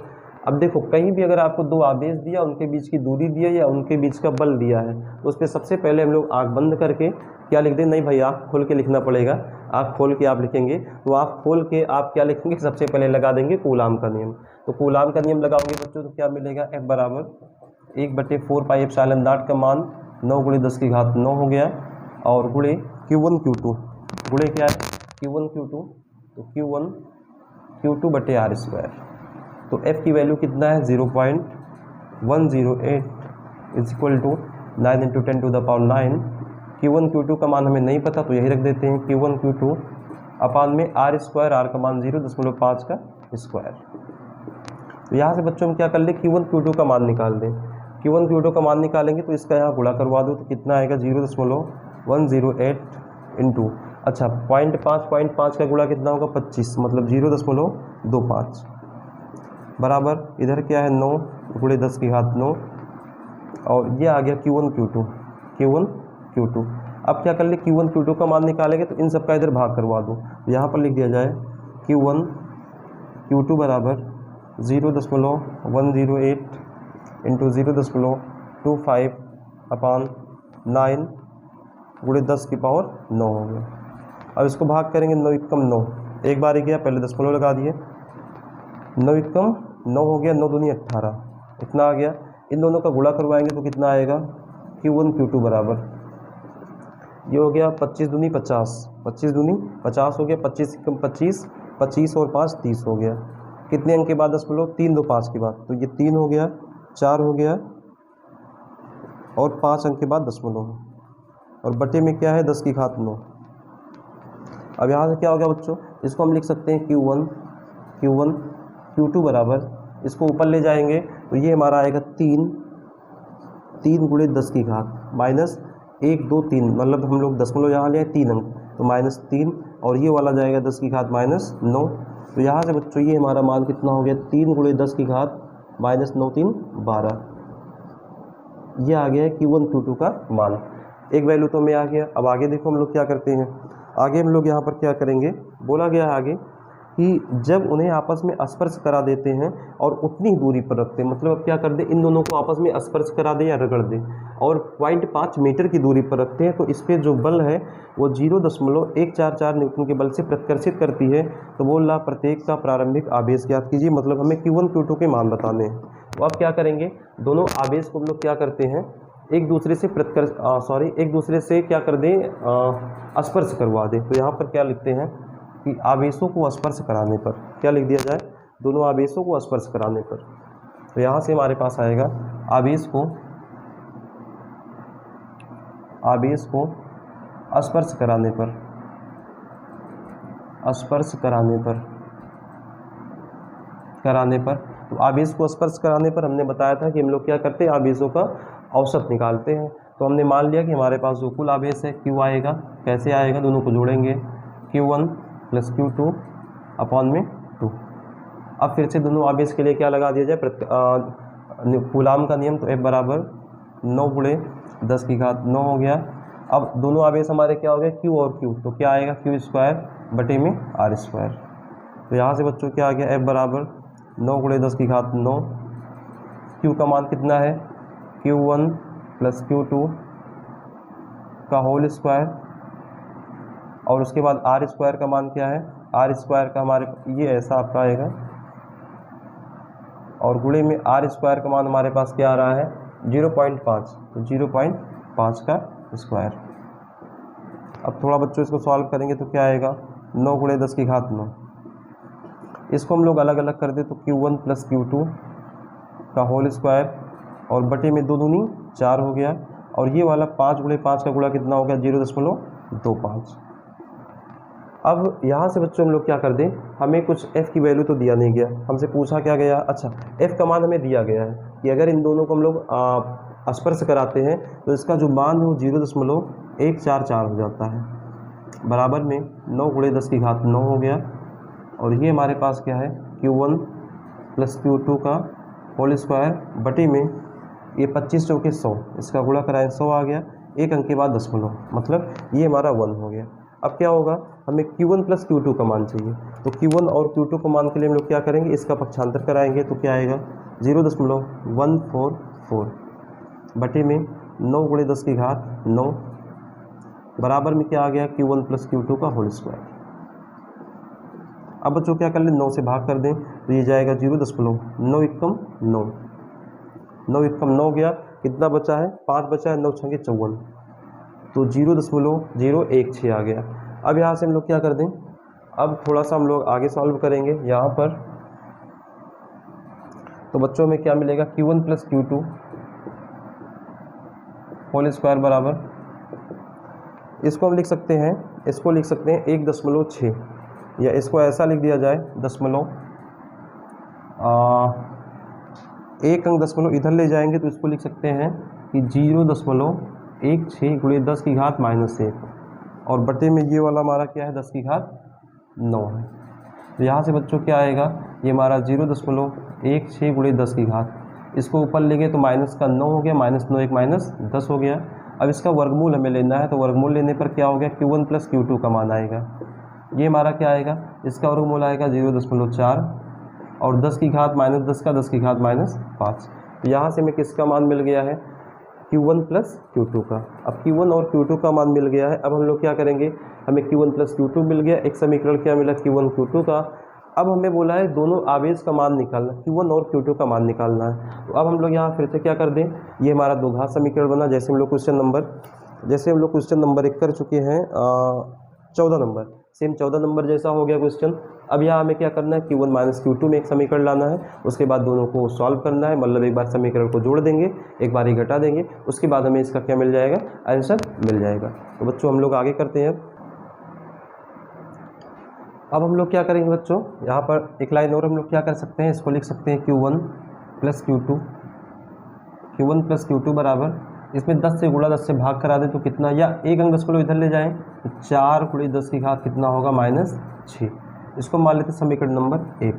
अब देखो कहीं भी अगर आपको दो आवेश दिया, उनके बीच की दूरी दिया या उनके बीच का बल दिया है, तो उस पर सबसे पहले हम लोग आँख बंद करके क्या लिख दें, नहीं भाई आँख खोल के लिखना पड़ेगा, आँख खोल के आप लिखेंगे। तो आँख खोल के आप क्या लिखेंगे, सबसे पहले लगा देंगे कूलाम का नियम। तो कूलाम का नियम लगाओगे बच्चों तो क्या मिलेगा, F बराबर 1/4πε0 का मान 9 × 10⁹ हो गया, और गुणे Q1 Q2, गुणे क्या है Q1 Q2, तो Q1 Q2/r²। तो F की वैल्यू कितना है 0.108 = 9 × 10⁹ Q1 Q2 का मान हमें नहीं पता तो यही रख देते हैं, Q1 Q2 अपान में r², r का मान 0.5 का स्क्वायर। तो यहाँ से बच्चों हम क्या कर लें, Q1 Q2 का मान निकाल दें। Q1 Q2 का मान निकालेंगे तो इसका यहाँ गुणा करवा दो तो कितना आएगा 0.108 इंटू, अच्छा 0.5 का गुणा कितना होगा 25, मतलब 0.25 बराबर इधर क्या है 9 × 10⁹, और ये आ गया Q1 Q2। अब क्या कर ले, Q1 Q2 का मान निकालेंगे तो इन सब का इधर भाग करवा दो, तो यहाँ पर लिख दिया जाए Q1 Q2 बराबर 0.108 इंटू 0.25 अपान 9 × 10⁹ हो गया। अब इसको भाग करेंगे, 9 × 9, एक बार ही गया, पहले दशमलव लगा दिए, 9 × 9 हो गया, 9 दूनी 18, इतना आ गया। इन दोनों का गुणा करवाएंगे तो कितना आएगा, Q1 Q2 बराबर, ये हो गया 25 दूनी 50, 25 दूनी 50 हो गया, 25 × 25, 25 और 5 30 हो गया। कितने अंक के बाद दशमलव, 3 2 5 के बाद, तो ये 3 हो गया, 4 हो गया, और 5 अंक के बाद दशमलव, और बटे में क्या है 10⁹ अब यहाँ से क्या हो गया बच्चों, इसको हम लिख सकते हैं Q1 Q2 बराबर, इसको ऊपर ले जाएंगे तो ये हमारा आएगा 3 × 10⁻, माइनस 1 2 3, मतलब हम लोग दशमलव यहाँ ले आए 3 अंक, तो -3, और ये वाला जाएगा 10⁻, -9। तो यहाँ से बच्चों ये हमारा मान कितना हो गया, 3 × 10⁻, -9 3 12, ये आ गया है Q1 Q2 का मान। एक वैल्यू तो हमें आ गया। अब आगे देखो हम लोग क्या करते हैं, आगे हम लोग यहाँ पर क्या करेंगे, बोला गया है आगे कि जब उन्हें आपस में स्पर्श करा देते हैं और उतनी ही दूरी पर रखते हैं, मतलब अब क्या कर दें, इन दोनों को आपस में स्पर्श करा दें या रगड़ दें और 0.5 मीटर की दूरी पर रखते हैं, तो इस पर जो बल है वो 0.144 न्यूटन के बल से प्रतिकर्षित करती है। तो बोल रहा प्रत्येक का प्रारंभिक आवेश ज्ञात कीजिए, मतलब हमें Q1 Q2 के मान बताने हैं। तो अब क्या करेंगे, दोनों आवेश को हम लोग क्या करते हैं, एक दूसरे से एक दूसरे से क्या कर दें, स्पर्श करवा दें। तो यहाँ पर क्या लिखते हैं कि आवेशों को स्पर्श कराने पर, क्या लिख दिया जाए, दोनों आवेशों को स्पर्श कराने पर। तो यहाँ से हमारे पास आएगा आवेश को स्पर्श कराने पर, तो आवेश को स्पर्श कराने पर हमने बताया था कि हम लोग क्या करते हैं, आवेशों का औसत निकालते हैं। तो हमने मान लिया कि हमारे पास जो कुल आवेश है Q आएगा, कैसे आएगा, दोनों को जोड़ेंगे, Q1 + Q2 अपान में 2। अब फिर से दोनों आवेश के लिए क्या लगा दिया जाए, कूलाम का नियम, तो F बराबर 9 × 10⁹ हो गया। अब दोनों आवेश हमारे क्या हो गए, Q और Q, तो क्या आएगा Q² बटे में r²। तो यहाँ से बच्चों क्या आ गया, F बराबर 9 × 10⁹, Q का मान कितना है, Q1 + Q2 का होल स्क्वायर, और उसके बाद r² का मान क्या है, r² का हमारे ये ऐसा आपका आएगा, और गुणे में आर स्क्वायर का मान हमारे पास क्या आ रहा है 0.5, तो 0.5 का स्क्वायर। अब थोड़ा बच्चों इसको सॉल्व करेंगे तो क्या आएगा 9 गुणे 10 की घात 9। इसको हम लोग अलग अलग कर दें तो Q1 प्लस Q2 का होल स्क्वायर और बटे में 2 दूनी 4 हो गया, और ये वाला 5 गुणे 5 का गुणा कितना हो गया 0.25। अब यहाँ से बच्चों हम लोग क्या कर दें, हमें कुछ f की वैल्यू तो दिया नहीं गया, हमसे पूछा क्या गया, अच्छा f का मान हमें दिया गया है कि अगर इन दोनों को हम लोग स्पर्श कराते हैं तो इसका जो मान है वो 0.144 हो जाता है, बराबर में 9 गुणे 10 की घात 9 हो गया, और ये हमारे पास क्या है Q1 प्लस Q2 का होल स्क्वायर बटे में ये 25 चौके 100, इसका गुणा कराएं 100 आ गया, एक अंक के बाद दशमलव, मतलब ये हमारा 1 हो गया। अब क्या होगा, हमें Q1 प्लस Q2 का मान चाहिए, तो Q1 और Q2 को मान के लिए हम लोग क्या करेंगे, इसका पक्षांतर कराएंगे तो क्या आएगा 0.144 बटे में 9 गुणे 10 की घात 9, बराबर में क्या आ गया Q1 प्लस Q2 का होल स्क्वायर। अब बच्चों क्या कर लें 9 से भाग कर दें तो ये जाएगा 0.9 एकम 9, 9 एकम 9 गया, कितना बचा है 5 बचा है, 9 छंगे 54, तो 0.016 आ गया। अब यहाँ से हम लोग क्या कर दें, अब थोड़ा सा हम लोग आगे सॉल्व करेंगे यहाँ पर, तो बच्चों में क्या मिलेगा Q1 plus Q2 whole square बराबर, इसको हम लिख सकते हैं, इसको लिख सकते हैं 1.6, या इसको ऐसा लिख दिया जाए दशमलव, एक अंक दशमलव इधर ले जाएंगे तो इसको लिख सकते हैं कि 0.16 गुणे 10 की घात -1, और बटे में ये वाला हमारा क्या है 10 की घात 9 है। तो यहाँ से बच्चों क्या आएगा, ये हमारा 0.16 गुणे 10 की घात, इसको ऊपर लेंगे तो माइनस का 9 हो गया, -9 एक -10 हो गया। अब इसका वर्गमूल हमें लेना है, तो वर्गमूल लेने पर क्या हो गया Q1 प्लस Q2 का मान आएगा, ये हमारा क्या आएगा, इसका वर्गमूल आएगा 0.4, और 10 की घात -10 का 10 की घात -5। तो यहाँ से हमें किसका मान मिल गया है Q1 प्लस Q2 का। अब Q1 और Q2 का मान मिल गया है, अब हम लोग क्या करेंगे, हमें Q1 प्लस Q2 मिल गया, एक समीकरण क्या मिला Q1 Q2 का। अब हमें बोला है दोनों आवेश का मान निकालना, Q1 और Q2 का मान निकालना है। तो अब हम लोग यहाँ फिर से क्या कर दें, ये हमारा दो घात समीकरण बना, जैसे हम लोग क्वेश्चन नंबर 1 कर चुके हैं 14 नंबर, सेम 14 नंबर जैसा हो गया क्वेश्चन। अब यहाँ हमें क्या करना है, Q1 माइनस Q2 में एक समीकरण लाना है, उसके बाद दोनों को सॉल्व करना है, मतलब एक बार समीकरण को जोड़ देंगे, एक बार ही घटा देंगे, उसके बाद हमें इसका क्या मिल जाएगा, आंसर मिल जाएगा। तो बच्चों हम लोग आगे करते हैं। अब हम लोग क्या करेंगे बच्चों, यहाँ पर एक लाइन और हम लोग क्या कर सकते हैं, इसको लिख सकते हैं Q1 प्लस Q2 बराबर, इसमें 10 से गुणा 10 से भाग करा दें तो कितना, या एक अंक 10 को इधर ले जाएं तो 4 गुणे 10 की घात कितना होगा -6। इसको मान लेते हैं समीकरण नंबर 1,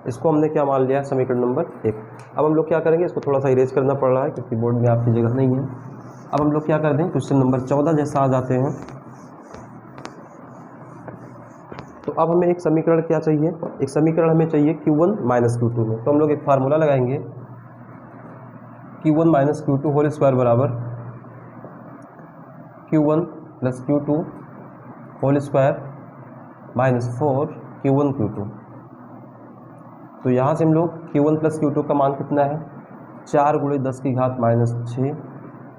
इसको हमने क्या मान लिया समीकरण नंबर 1। अब हम लोग क्या करेंगे, इसको थोड़ा सा इरेज करना पड़ रहा है क्योंकि बोर्ड में आपकी जगह नहीं है। अब हम लोग क्या कर दें, क्वेश्चन नंबर 14 जैसा आ जाते हैं। तो अब हमें एक समीकरण क्या चाहिए, एक समीकरण हमें चाहिए Q1 माइनस Q2 में, तो हम लोग एक फार्मूला लगाएंगे Q1 minus Q2 whole square बराबर Q1 plus Q2 whole square -4 Q1 Q2। तो यहाँ से हम लोग Q1 प्लस Q2 का मान कितना है, 4 गुणे 10 की घात -6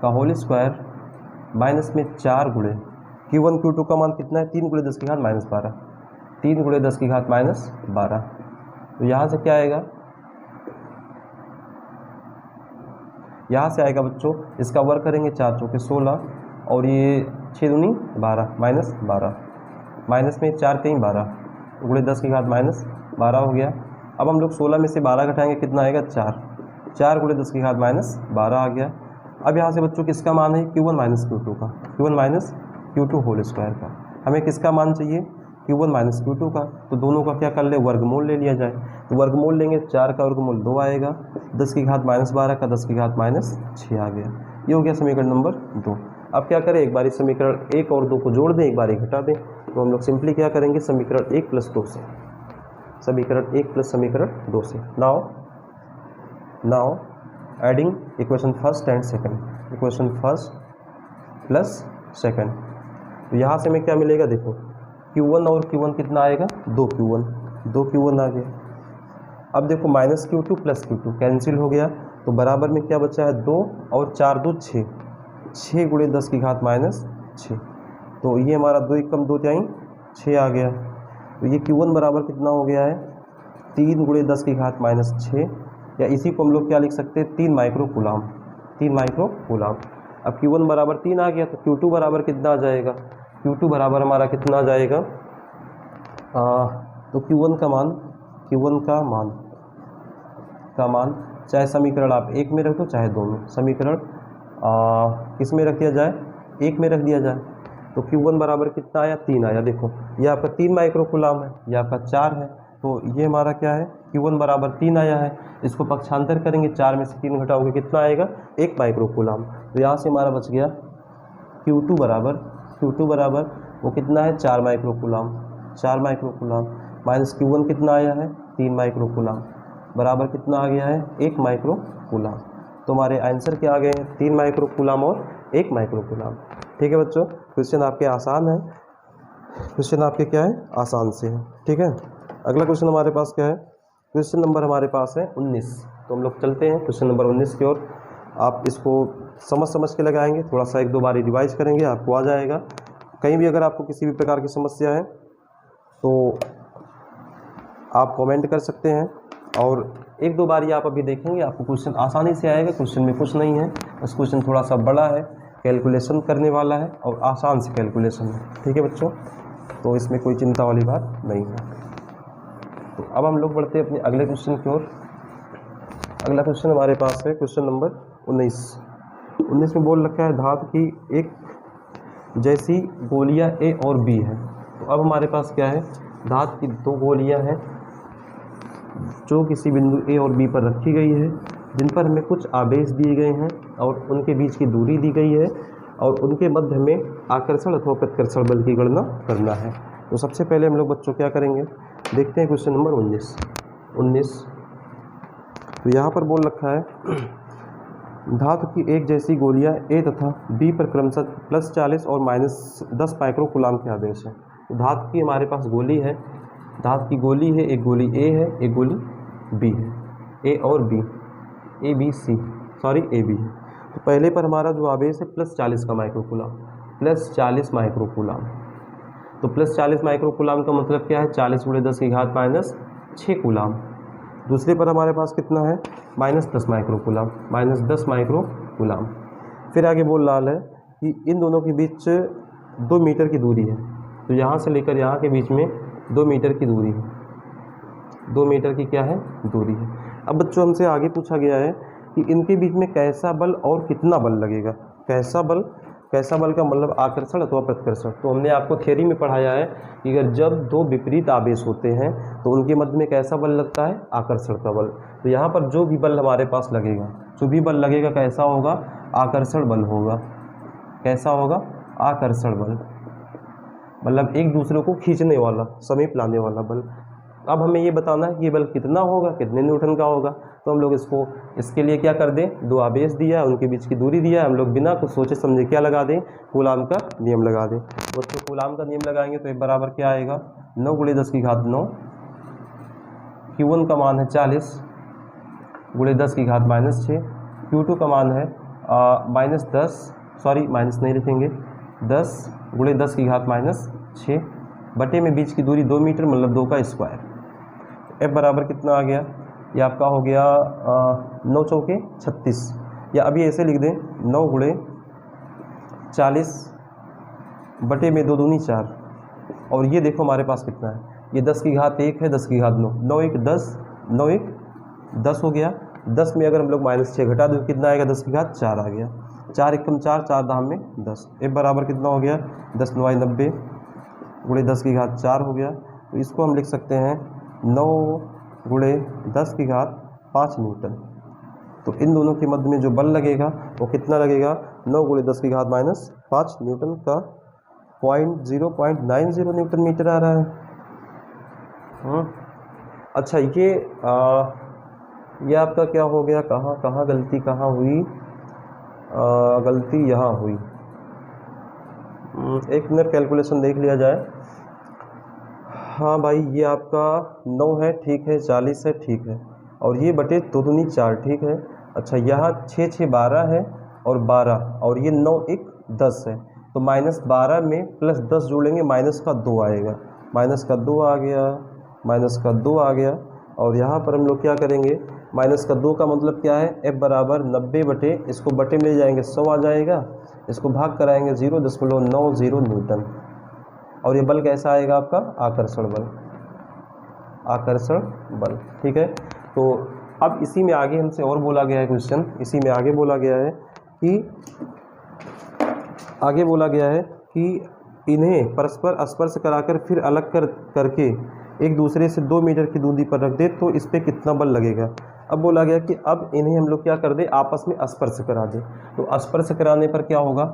का होल स्क्वायर माइनस में 4 गुणे Q1 Q2 का मान कितना है, 3 गुणे 10 की घात -12, 3 गुणे 10 की घात -12। तो यहाँ से क्या आएगा, यहाँ से आएगा बच्चों, इसका वर्ग करेंगे 4 चौके 16, और ये 6 दूनी 12 -12, माइनस में 4 3 12 गुणे 10 की घात -12 हो गया। अब हम लोग 16 में से 12 घटाएंगे, कितना आएगा 4 गुणे 10 की घात -12 आ गया। अब यहाँ से बच्चों किसका मान है, Q1 माइनस Q2 का, Q1 minus Q2 whole square का। हमें किसका मान चाहिए, Q1 माइनस Q2 का, तो दोनों का क्या कर ले, वर्गमूल ले लिया जाए। तो वर्गमूल लेंगे, 4 का वर्गमूल 2 आएगा, 10 की घात -12 का 10 की घात -6 आ गया। ये हो गया समीकरण नंबर 2। अब क्या करें, एक बार समीकरण 1 और 2 को जोड़ दें, एक बार घटा दें, तो हम लोग सिंपली क्या करेंगे, समीकरण 1 प्लस 2 से, समीकरण 1 प्लस समीकरण 2 से। Now adding equation first and second, equation first plus second. तो यहाँ से हमें क्या मिलेगा, देखो Q1 और Q1 कितना आएगा, 2 Q1 आ गया। अब देखो -Q2 + Q2 कैंसिल हो गया, तो बराबर में क्या बचा है 2 और 4 2 6, 6 × 10⁻⁶। तो ये हमारा 2 × 2 = 6 आ गया। तो ये Q1 बराबर कितना हो गया है 3 × 10⁻⁶, या इसी को हम लोग क्या लिख सकते हैं 3 माइक्रो कूलाम, 3 माइक्रो कूलाम। अब Q1 बराबर 3 आ गया, तो Q2 बराबर कितना आ जाएगा, Q2 बराबर हमारा कितना आ जाएगा, तो Q1 का मान चाहे समीकरण आप 1 में रख दो चाहे 2 में, समीकरण किस में रख दिया जाए, 1 में रख दिया जाए। तो Q1 बराबर कितना आया 3 आया। देखो ये आपका 3 माइक्रो कूलाम है, ये आपका 4 है, तो ये हमारा क्या है Q1 बराबर 3 आया है। इसको पक्षांतर करेंगे, 4 में से 3 घटाओगे कितना आएगा 1 माइक्रो कूलाम। तो यहाँ से हमारा बच गया Q2 बराबर वो कितना है 4 micro coulomb, 4 micro coulomb minus Q1 कितना आया है 3 माइक्रो कूलाम, बराबर कितना आ गया है 1 माइक्रो कूलाम। तो हमारे आंसर क्या आ गए हैं 3 माइक्रो कूलाम और 1 माइक्रो कूलाम। ठीक है बच्चों, क्वेश्चन आपके आसान है, क्वेश्चन आपके क्या है आसान से है। ठीक है, अगला क्वेश्चन हमारे पास क्या है, क्वेश्चन नंबर हमारे पास है 19। तो हम लोग चलते हैं क्वेश्चन नंबर 19 की ओर। आप इसको समझ के लगाएंगे, थोड़ा सा 1-2 बार रिवाइज करेंगे, आपको आ जाएगा। कहीं भी अगर आपको किसी भी प्रकार की समस्या है तो आप कमेंट कर सकते हैं, और 1-2 बार आप अभी देखेंगे आपको क्वेश्चन आसानी से आएगा। क्वेश्चन में कुछ नहीं है, बस क्वेश्चन थोड़ा सा बड़ा है, कैलकुलेशन करने वाला है और आसान से कैलकुलेशन है। ठीक है बच्चों, तो इसमें कोई चिंता वाली बात नहीं है। तो अब हम लोग बढ़ते हैं अपने अगले क्वेश्चन की ओर। अगला क्वेश्चन हमारे पास है क्वेश्चन नंबर 19 में बोल रखा है धातु की एक जैसी गोलियां A और B है। तो अब हमारे पास क्या है, धातु की 2 गोलियां हैं जो किसी बिंदु A और B पर रखी गई है, जिन पर हमें कुछ आवेश दिए गए हैं और उनके बीच की दूरी दी गई है, और उनके मध्य में आकर्षण अथवा प्रतिकर्षण बल की गणना करना है। तो सबसे पहले हम लोग बच्चों क्या करेंगे, देखते हैं क्वेश्चन नंबर 19। तो यहाँ पर बोल रखा है धातु की एक जैसी गोलियां A तथा B पर क्रमशः +40 और -10 माइक्रो कूलाम के आवेश है। तो धातु की हमारे पास गोली है, धातु की गोली है, एक गोली A है एक गोली B है, A और B, AB है। तो पहले पर हमारा जो आवेश है +40 का माइक्रो कूलाम, +40 माइक्रो कूलाम। तो +40 माइक्रो कूलाम का मतलब क्या है 40 × 10⁻⁶ कूलाम। दूसरे पर हमारे पास कितना है -10 माइक्रो कूलाम, -10 माइक्रो कूलाम। फिर आगे बोल रहा है कि इन दोनों के बीच 2 मीटर की दूरी है। तो यहाँ से लेकर यहाँ के बीच में 2 मीटर की दूरी है, 2 मीटर की क्या है दूरी है। अब बच्चों हमसे आगे पूछा गया है कि इनके बीच में कैसा बल और कितना बल लगेगा। कैसा बल का मतलब आकर्षण अथवा प्रतिकर्षण। तो हमने आपको थ्योरी में पढ़ाया है कि अगर जब 2 विपरीत आवेश होते हैं तो उनके मध्य में कैसा बल लगता है आकर्षण का बल। तो यहाँ पर जो भी बल हमारे पास लगेगा, जो भी बल लगेगा कैसा होगा आकर्षण बल होगा। कैसा होगा आकर्षण बल, मतलब एक दूसरे को खींचने वाला, समीप लाने वाला बल। अब हमें ये बताना है कि ये बल कितना होगा, कितने न्यूटन का होगा। तो हम लोग इसके लिए क्या कर दें, 2 आवेश दिया है, उनके बीच की दूरी दिया है, हम लोग बिना कुछ सोचे समझे क्या लगा दें, कूलाम का नियम लगा दें। तो कूलाम का नियम लगाएंगे तो एक बराबर क्या आएगा 9 × 10⁻9। Q1 का मान है 40 × 10⁻⁶। Q2 का मान है -10, सॉरी माइनस नहीं लिखेंगे, 10 × 10⁻⁶, बटे में बीच की दूरी 2 मीटर मतलब 2 का स्क्वायर। F बराबर कितना आ गया, ये आपका हो गया 9 चौके 36, या अभी ऐसे लिख दें 9 × 40 बटे में 2 दूनी 4। और ये देखो हमारे पास कितना है, ये 10⁻1 है, 10⁻9, 9 1 10, 9 1 10 हो गया। 10 में अगर हम लोग -6 घटा दो कितना आएगा 10⁻4 आ गया। 4 एकम 4, 4 दाम में 10। F बराबर कितना हो गया 10 9 90 × 10⁻4 हो गया। तो इसको हम लिख सकते हैं 9 × 10⁻5 न्यूटन। तो इन दोनों के मध्य में जो बल लगेगा वो कितना लगेगा 9 × 10⁻5 न्यूटन का 0.90 न्यूटन मीटर आ रहा है। अच्छा ये आपका क्या हो गया, कहाँ गलती कहाँ हुई, गलती यहाँ हुई। एक मिनट कैलकुलेशन देख लिया जाए। हाँ भाई, ये आपका 9 है, ठीक है, 40 है, ठीक है, और ये बटे 2 दूनी 4, ठीक है। अच्छा, यहाँ 6 6 12 है और 12, और ये 9 1 10 है, तो -12 में +10 जोड़ेंगे, माइनस का 2 आएगा, माइनस का 2 आ गया, माइनस का 2 आ गया। और यहाँ पर हम लोग क्या करेंगे, माइनस का 2 का मतलब क्या है, F बराबर 90 बटे, इसको बटे में ले जाएंगे 100 आ जाएगा, इसको भाग कराएंगे 0.90 न्यूटन। और ये बल कैसा आएगा आपका, आकर्षण बल, आकर्षण बल, ठीक है। तो अब इसी में आगे हमसे और बोला गया है क्वेश्चन, इसी में आगे बोला गया है कि इन्हें परस्पर स्पर्श कराकर फिर अलग करके एक दूसरे से 2 मीटर की दूरी पर रख दे तो इस पर कितना बल लगेगा। अब बोला गया कि अब इन्हें हम लोग क्या कर दे, आपस में स्पर्श करा दे। तो स्पर्श कराने पर क्या होगा,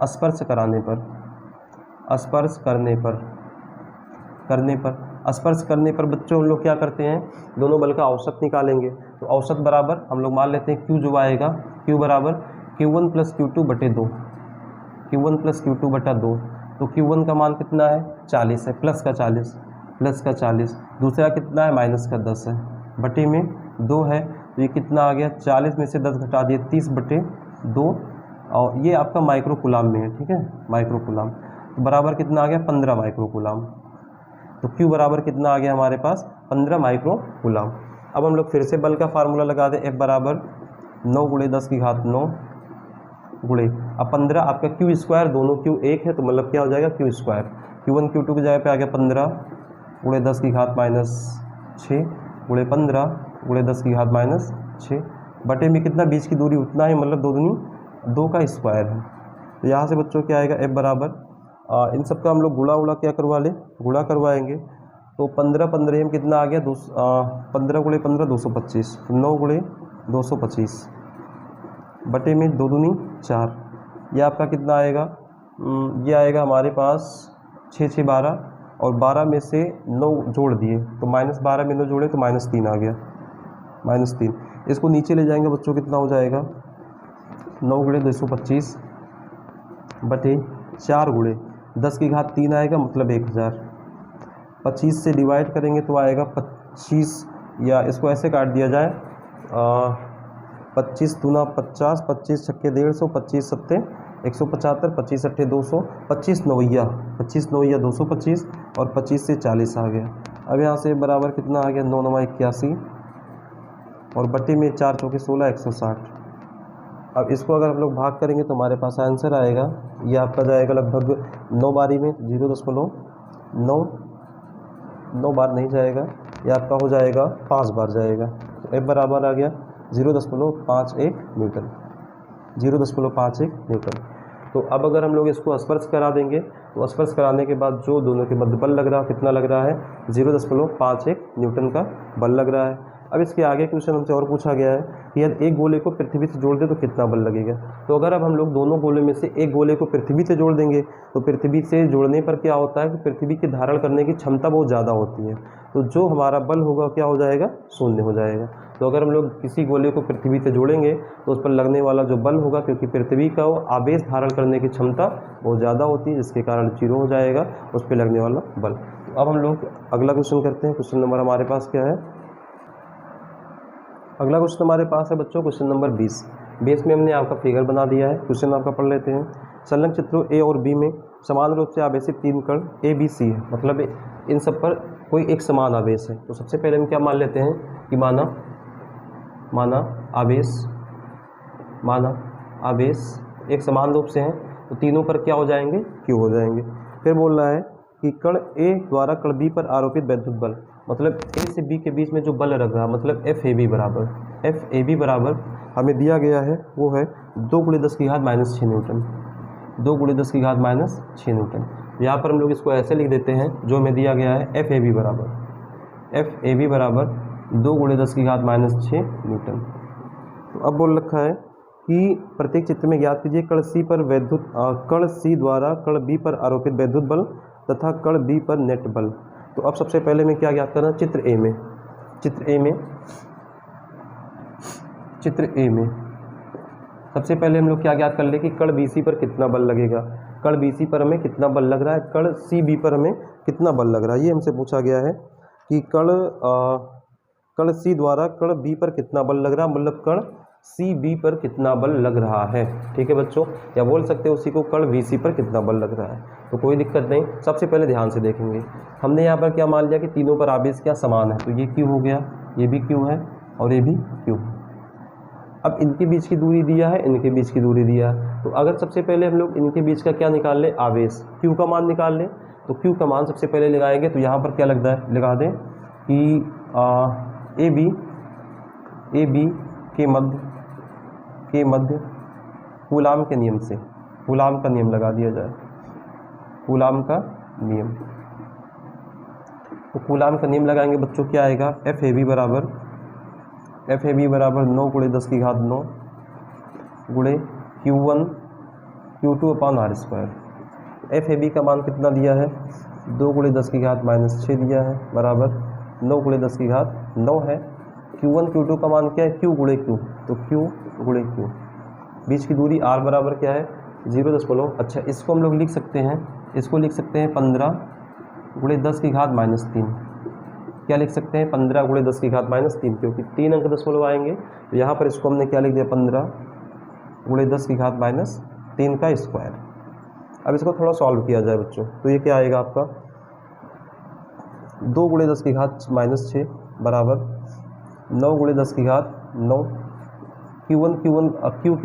स्पर्श कराने पर, स्पर्श करने पर बच्चों हम लोग क्या करते हैं, दोनों बल का औसत निकालेंगे। तो औसत बराबर हम लोग मान लेते हैं Q जो आएगा, Q बराबर Q1 + Q2 बटे 2, Q1 + Q2 बटा 2। तो Q1 का मान कितना है, 40 है, प्लस का 40, दूसरा कितना है, -10 है, बटे में 2 है, तो ये कितना आ गया, 40 में से 10 घटा दिए, 30 बटे 2, और ये आपका माइक्रो कूलाम में है, ठीक है, माइक्रो कूलाम। तो बराबर कितना आ गया, 15 माइक्रो कूलाम। तो Q बराबर कितना आ गया हमारे पास, 15 माइक्रो कूलाम। अब हम लोग फिर से बल का फार्मूला लगा दें, F बराबर 9 × 10 की घात 9 गुणे, अब 15 आपका Q², दोनों Q एक है, तो मतलब क्या हो जाएगा, Q², Q1 Q2 की जगह पे आ गया 15 × 10 की घात -6 गुणे 15 × 10 की घात -6, बटे में कितना, बीच की दूरी उतना ही, मतलब 2 दूनी 2 का स्क्वायर है। तो यहाँ से बच्चों क्या आएगा, F बराबर इन सब का हम लोग गुणा क्या करवा ले, गुणा करवाएंगे। तो 15 15 में कितना आ गया, 15 × 15 225, 9 × 225 बटे में 2 दूनी 4, ये आपका कितना आएगा, ये आएगा हमारे पास 6 6 12, और 12 में से 9 जोड़ दिए तो -12 में 9 जोड़े तो -3 आ गया, -3। इसको नीचे ले जाएंगे बच्चों, कितना हो जाएगा, 9 × 225 बटे 4 गुणे 10 की घात 3 आएगा, मतलब 1000। 25 से डिवाइड करेंगे तो आएगा 25, या इसको ऐसे काट दिया जाए, 25 दूना 50, 25 छक्के 150, 25 सत्ते 175, 25 अट्ठे 200, 25 नवैया 225, और 25 से 40 आ गया। अब यहाँ से बराबर कितना आ गया, 9 9 81, और बटे में 4 चौके 16 160। अब इसको अगर हम लोग भाग करेंगे तो हमारे पास आंसर आएगा, ये आपका जाएगा लगभग 9 बारी में 0.9 बार नहीं जाएगा, ये आपका हो जाएगा 5 बार जाएगा। तो F बराबर आ गया 0.51 न्यूटन, 0.51 न्यूटन। तो अब अगर हम लोग इसको स्पर्श करा देंगे, तो स्पर्श कराने के बाद जो दोनों के मध्य बल लग रहा है, कितना लग रहा है, 0.51 न्यूटन का बल लग रहा है। अब इसके आगे क्वेश्चन हमसे और पूछा गया है कि यदि एक गोले को पृथ्वी से जोड़ दे तो कितना बल लगेगा। तो अगर अब हम लोग दोनों गोले में से एक गोले को पृथ्वी से जोड़ देंगे, तो पृथ्वी से जोड़ने पर क्या होता है कि पृथ्वी की धारण करने की क्षमता बहुत ज़्यादा होती है, तो जो हमारा बल होगा क्या हो जाएगा, 0 हो जाएगा। तो अगर हम लोग किसी गोले को पृथ्वी से जोड़ेंगे तो उस पर लगने वाला जो बल होगा, क्योंकि पृथ्वी का वो आवेश धारण करने की क्षमता बहुत ज़्यादा होती है, जिसके कारण 0 हो जाएगा उस पर लगने वाला बल। तो अब हम लोग अगला क्वेश्चन करते हैं। क्वेश्चन नंबर हमारे पास क्या है, अगला क्वेश्चन हमारे पास है बच्चों क्वेश्चन नंबर 20 में हमने आपका फिगर बना दिया है। क्वेश्चन आपका पढ़ लेते हैं। संलग्न चित्रों ए और बी में समान रूप से आवेशित 3 कण ए बी सी है, मतलब इन सब पर कोई एक समान आवेश है। तो सबसे पहले हम क्या मान लेते हैं कि माना आवेश एक समान रूप से हैं, तो तीनों पर क्या हो जाएंगे, क्यू हो जाएंगे। फिर बोल रहा है कि कण ए द्वारा कण बी पर आरोपित वैद्युत बल, मतलब ए से बी के बीच में जो बल लग रहा है, मतलब एफ ए बी बराबर हमें दिया गया है वो है 2 × 10 की घात -6 न्यूटन, 2 × 10 की घात -6 न्यूटन। यहाँ पर हम लोग इसको ऐसे लिख देते हैं, जो हमें दिया गया है एफ ए बी बराबर 2 × 10 की घात -6 न्यूटन। तो अब बोल रखा है कि प्रत्येक चित्र में ज्ञात कीजिए कण सी द्वारा कण बी पर आरोपित वैद्युत बल तथा कण बी पर नेट बल। तो अब सबसे पहले मैं क्या ज्ञात करना, चित्र ए में सबसे पहले हम लोग क्या ज्ञात कर ले कि कण BC पर कितना बल लगेगा। कण BC पर हमें कितना बल लग रहा है, कण CB पर हमें कितना बल लग रहा है, ये हमसे पूछा गया है कि कण सी द्वारा कण बी पर कितना बल लग रहा है, मतलब कण सी बी पर कितना बल लग रहा है। ठीक है बच्चों, या बोल सकते हैं उसी को कण वी सी पर कितना बल लग रहा है। तो कोई दिक्कत नहीं, सबसे पहले ध्यान से देखेंगे। हमने यहाँ पर क्या मान लिया कि तीनों पर आवेश क्या समान है, तो ये क्यू हो गया, ये भी क्यू है और ये भी क्यू है। अब इनके बीच की दूरी दिया है, इनके बीच की दूरी दिया है, तो अगर सबसे पहले हम लोग इनके बीच का क्या निकाल लें, आवेश, क्यू का मान निकाल लें, तो क्यू का मान सबसे पहले लगाएंगे। तो यहाँ पर क्या लगता है, लगा दें कि ए बी के मध्य कूलाम के नियम से, कूलाम का नियम लगा दिया जाए, कूलाम का नियम। तो कूलाम का नियम लगाएंगे बच्चों, क्या आएगा, एफ ए बी बराबर 9 गुणे 10 की घात 9 गुणे Q1 Q2 upon r square. F A B का मान कितना दिया है, 2 गुणे 10 की घात -6 दिया है, बराबर 9 गुणे 10 की घात 9 है। Q1 Q2 का मान क्या है, Q गुणे Q, तो Q गुणे Q। बीच की दूरी R बराबर क्या है, 0. अच्छा, इसको हम लोग लिख सकते हैं, इसको लिख सकते हैं 15 गुणे 10 की घात -3। क्या लिख सकते हैं, 15 गुणे 10 की घात -3, क्योंकि 3 अंक दशमलव आएंगे। तो यहाँ पर इसको हमने क्या लिख दिया, 15 गुणे 10 की घात -3 का स्क्वायर। अब इसको थोड़ा सॉल्व किया जाए बच्चों, तो ये क्या आएगा आपका, 2 गुणे 10 की घात -6 बराबर 9 गुणे 10 की घात 9। Q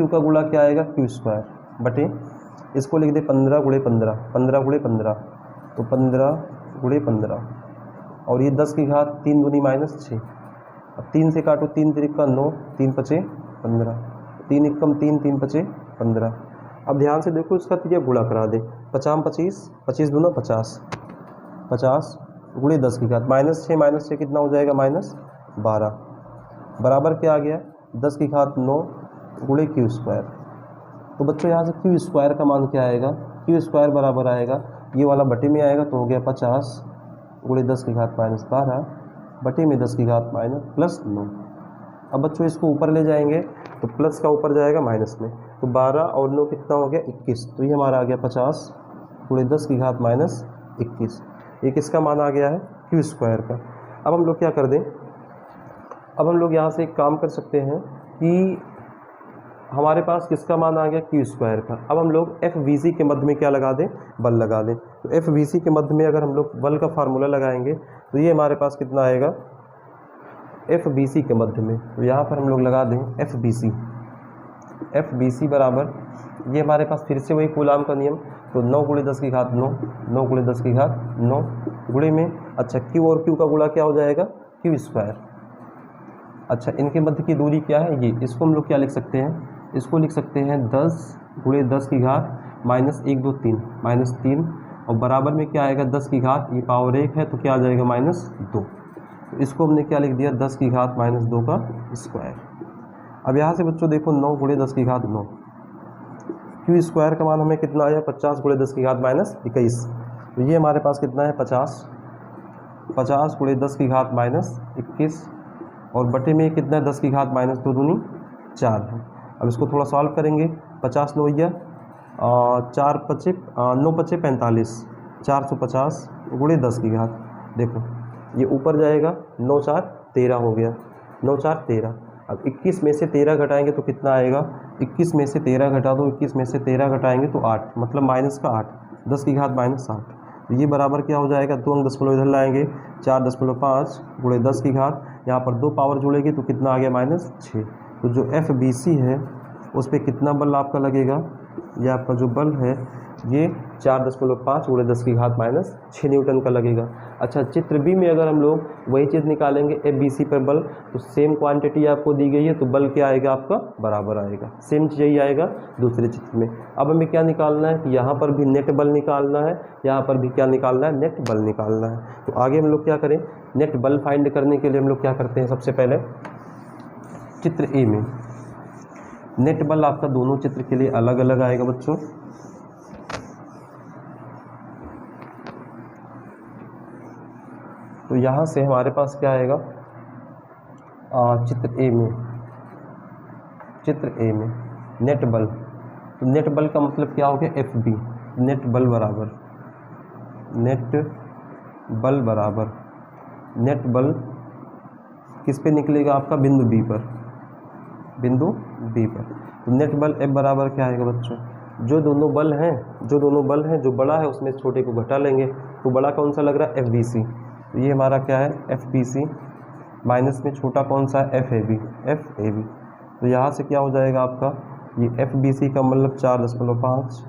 का गुणा क्या आएगा, Q स्क्वायर बटे, इसको लिख दे 15 गुणे 15, 15 गुणे 15, तो 15 गुणे 15, और ये 10 की घात 3 दूनी -6। अब 3 से काटो, 3 त्रिका 9, 3 पचे 15, 3 एकम 3, 3 पचे 15। अब ध्यान से देखो, इसका तो ये गुणा करा दे, 50 25, 25 दूना 50, 50 गुणे 10 की घात -6 कितना हो जाएगा, -12, बराबर क्या आ गया, 10 की घात 9 गुणे Q स्क्वायर। तो बच्चों यहाँ से Q स्क्वायर का मान क्या आएगा, Q स्क्वायर बराबर आएगा, ये वाला बटे में आएगा, तो हो गया 50 गुणे 10 की घात -12 बटे में 10 की घात +9। अब बच्चों इसको ऊपर ले जाएंगे, तो प्लस का ऊपर जाएगा माइनस में, तो 12 और 9 कितना हो गया, 21। तो ये हमारा आ गया 50 गुणे 10 की घात -21। ये किसका मान आ गया है, Q स्क्वायर का। अब हम लोग क्या कर दें, अब हम लोग यहाँ से एक काम कर सकते हैं कि हमारे पास किसका मान आ गया, Q स्क्वायर का। अब हम लोग एफ बी सी के मध्य में क्या लगा दें, बल लगा दें। तो एफ बी सी के मध्य में अगर हम लोग बल का फार्मूला लगाएंगे, तो ये हमारे पास कितना आएगा, एफ बी सी के मध्य में, तो यहाँ पर हम लोग लगा दें एफ बी सी बराबर, ये हमारे पास फिर से वही कूलाम का नियम, तो 9 गुणे 10 की घात 9, 9 गुणे 10 की घात 9 गुणे में, अच्छा Q और Q का गुणा क्या हो जाएगा, Q स्क्वायर। अच्छा, इनके मध्य की दूरी क्या है, ये, इसको हम लोग क्या लिख सकते हैं, इसको लिख सकते हैं 10 गुणे 10 की घात -1 2 3 -3, और बराबर में क्या आएगा, 10 की घात, ये पावर 1 है तो क्या आ जाएगा -2। तो इसको हमने क्या लिख दिया, 10 की घात -2 का स्क्वायर। अब यहाँ से बच्चों देखो, 9 गुणे 10 की घात 9, Q स्क्वायर का मान हमें कितना आया, 50 गुणे 10 की घात -21। तो ये हमारे पास कितना है, 50 गुणे 10 की घात -21, और बटे में कितना है, 10 की घात -2 दूनी 4 है। अब इसको थोड़ा सॉल्व करेंगे, 50 9 4 पचे 9 पचे 45, 450 गुणे 10 की घात, देखो ये ऊपर जाएगा, 9 4 13 हो गया, 9 4 13। अब 21 में से 13 घटाएंगे तो कितना आएगा, 21 में से 13 घटा दो, 21 में से 13 घटाएंगे तो 8, मतलब माइनस का 8, 10 की घात -8। तो ये बराबर क्या हो जाएगा, 2 अंक दशमलव इधर लाएंगे, 4.5 गुणे 10 की घात, यहाँ पर 2 पावर जोड़ेगी तो कितना आ गया, -6। तो जो एफ बी सी है उस पर कितना बल आपका लगेगा, ये आपका जो बल है ये 4.5 गुणे 10 की घात -6 न्यूटन का लगेगा। अच्छा, चित्र बी में अगर हम लोग वही चीज़ निकालेंगे एफ बी सी पर बल, तो सेम क्वांटिटी आपको दी गई है, तो बल क्या आएगा आपका, बराबर आएगा, सेम चीज़ यही आएगा दूसरे चित्र में। अब हमें क्या निकालना है कि यहाँ पर भी नेट बल निकालना है, यहाँ पर भी क्या निकालना है, नेट बल निकालना है। तो आगे हम लोग क्या करें, नेट बल फाइंड करने के लिए हम लोग क्या करते हैं, सबसे पहले चित्र ए में नेट बल आपका दोनों चित्र के लिए अलग अलग आएगा बच्चों। तो यहाँ से हमारे पास क्या आएगा, चित्र ए में नेट बल, तो नेट बल का मतलब क्या हो गया, एफ बी, नेट बल बराबर नेट बल बराबर नेट बल किस पे निकलेगा आपका, बिंदु बी पर, बिंदु बी पर। तो नेट बल F बराबर क्या आएगा बच्चों, जो दोनों बल हैं जो बड़ा है उसमें छोटे को घटा लेंगे, तो बड़ा कौन सा लग रहा है FBC, तो ये हमारा क्या है FBC माइनस में छोटा कौन सा है FAB। तो यहाँ से क्या हो जाएगा आपका, ये FBC का मतलब 4.5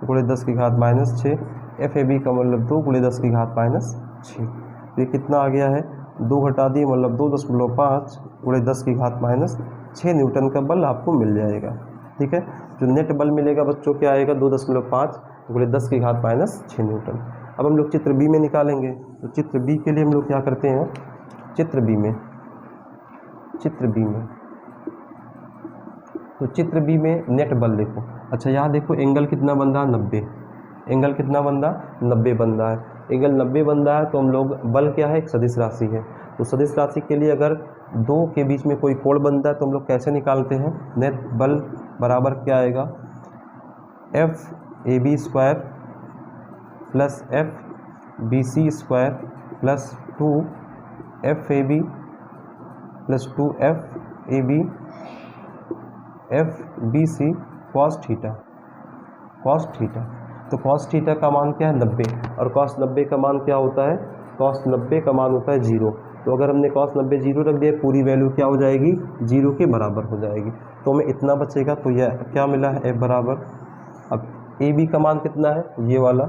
गुणे 10 की घात -6, FAB का मतलब 2 गुणे 10 की घात -6। तो ये कितना आ गया है, 2 घटा दिए मतलब 2.5 गुणे 10 की घात -6 न्यूटन का बल आपको मिल जाएगा। ठीक है, जो नेट बल मिलेगा बच्चों क्या आएगा, 2.5 गुणे 10 की घात -6 न्यूटन। अब हम लोग चित्र बी में निकालेंगे। तो चित्र बी के लिए हम लोग क्या करते हैं, चित्र बी में तो चित्र बी में नेट बल देखो। अच्छा यहाँ देखो एंगल कितना बन रहा है, 90। एंगल कितना बन रहा, 90 बन रहा है। एंगल 90 बन रहा है तो हम लोग, बल क्या है, एक सदिश राशि है। तो सदिश राशि के लिए अगर दो के बीच में कोई कोण बनता है तो हम लोग कैसे निकालते हैं, नेट बल बराबर क्या आएगा, FAB square plus FBC square plus 2FAB plus 2FAB FBC cos theta. तो कॉस थीटा का मान क्या है, 90, और कॉस 90 का मान क्या होता है, कॉस 90 का मान होता है 0। तो अगर हमने कॉस 90 0 रख दिया, पूरी वैल्यू क्या हो जाएगी, 0 के बराबर हो जाएगी। तो हमें इतना बचेगा, तो यह क्या मिला है F बराबर, अब AB का मान कितना है, ये वाला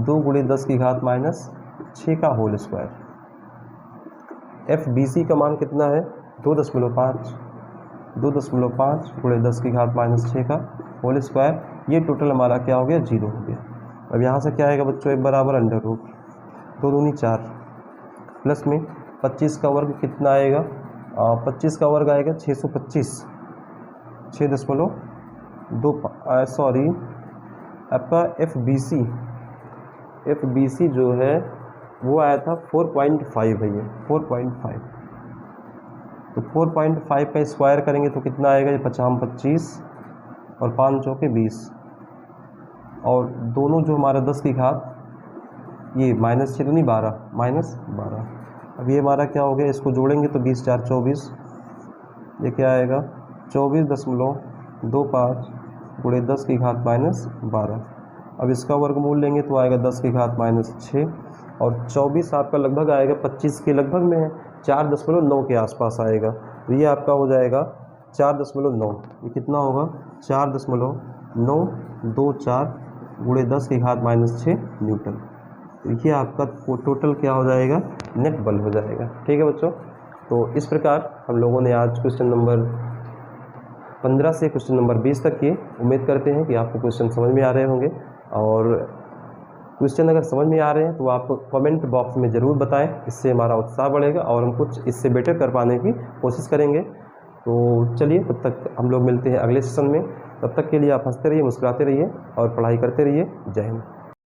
2 गुणे 10 की घात -6 का होल स्क्वायर। FBC का मान कितना है, 2.5 गुणे 10 की घात -6 का होल स्क्वायर। ये टोटल हमारा क्या हो गया, 0 हो गया। अब यहाँ से क्या आएगा बच्चों, F बराबर अंडर रूट 2 दूनी 4 प्लस में 25 का वर्ग कितना आएगा, 25 का वर्ग आएगा 625, 6.2 सॉरी आपका FBC जो है वो आया था 4.5 है, ये 4.5। तो 4.5 का स्क्वायर करेंगे तो कितना आएगा, ये 25 और 5 चौके 20, और दोनों जो हमारा 10 की घात, ये -6 तो नहीं 12। अब ये हमारा क्या हो गया, इसको जोड़ेंगे तो 20 4 24, ये क्या आएगा 24.25 गुणे 10 की घात -12। अब इसका वर्गमूल लेंगे तो आएगा 10 की घात -6, और 24 आपका लगभग आएगा 25 के लगभग में है, 4.9 के आसपास आएगा। तो ये आपका हो जाएगा 4.9, ये कितना होगा 4.924 गुणे 10 की घात -6 न्यूटन। तो ये आपका टोटल क्या हो जाएगा, नेट बल हो जाएगा। ठीक है बच्चों, तो इस प्रकार हम लोगों ने आज क्वेश्चन नंबर 15 से क्वेश्चन नंबर 20 तक किए। उम्मीद करते हैं कि आपको क्वेश्चन समझ में आ रहे होंगे, और क्वेश्चन अगर समझ में आ रहे हैं तो आप कमेंट बॉक्स में ज़रूर बताएं, इससे हमारा उत्साह बढ़ेगा और हम कुछ इससे बेटर कर पाने की कोशिश करेंगे। तो चलिए, तब तक हम लोग मिलते हैं अगले सेशन में। तब तक के लिए आप हंसते रहिए, मुस्कुराते रहिए और पढ़ाई करते रहिए। जय हिंद।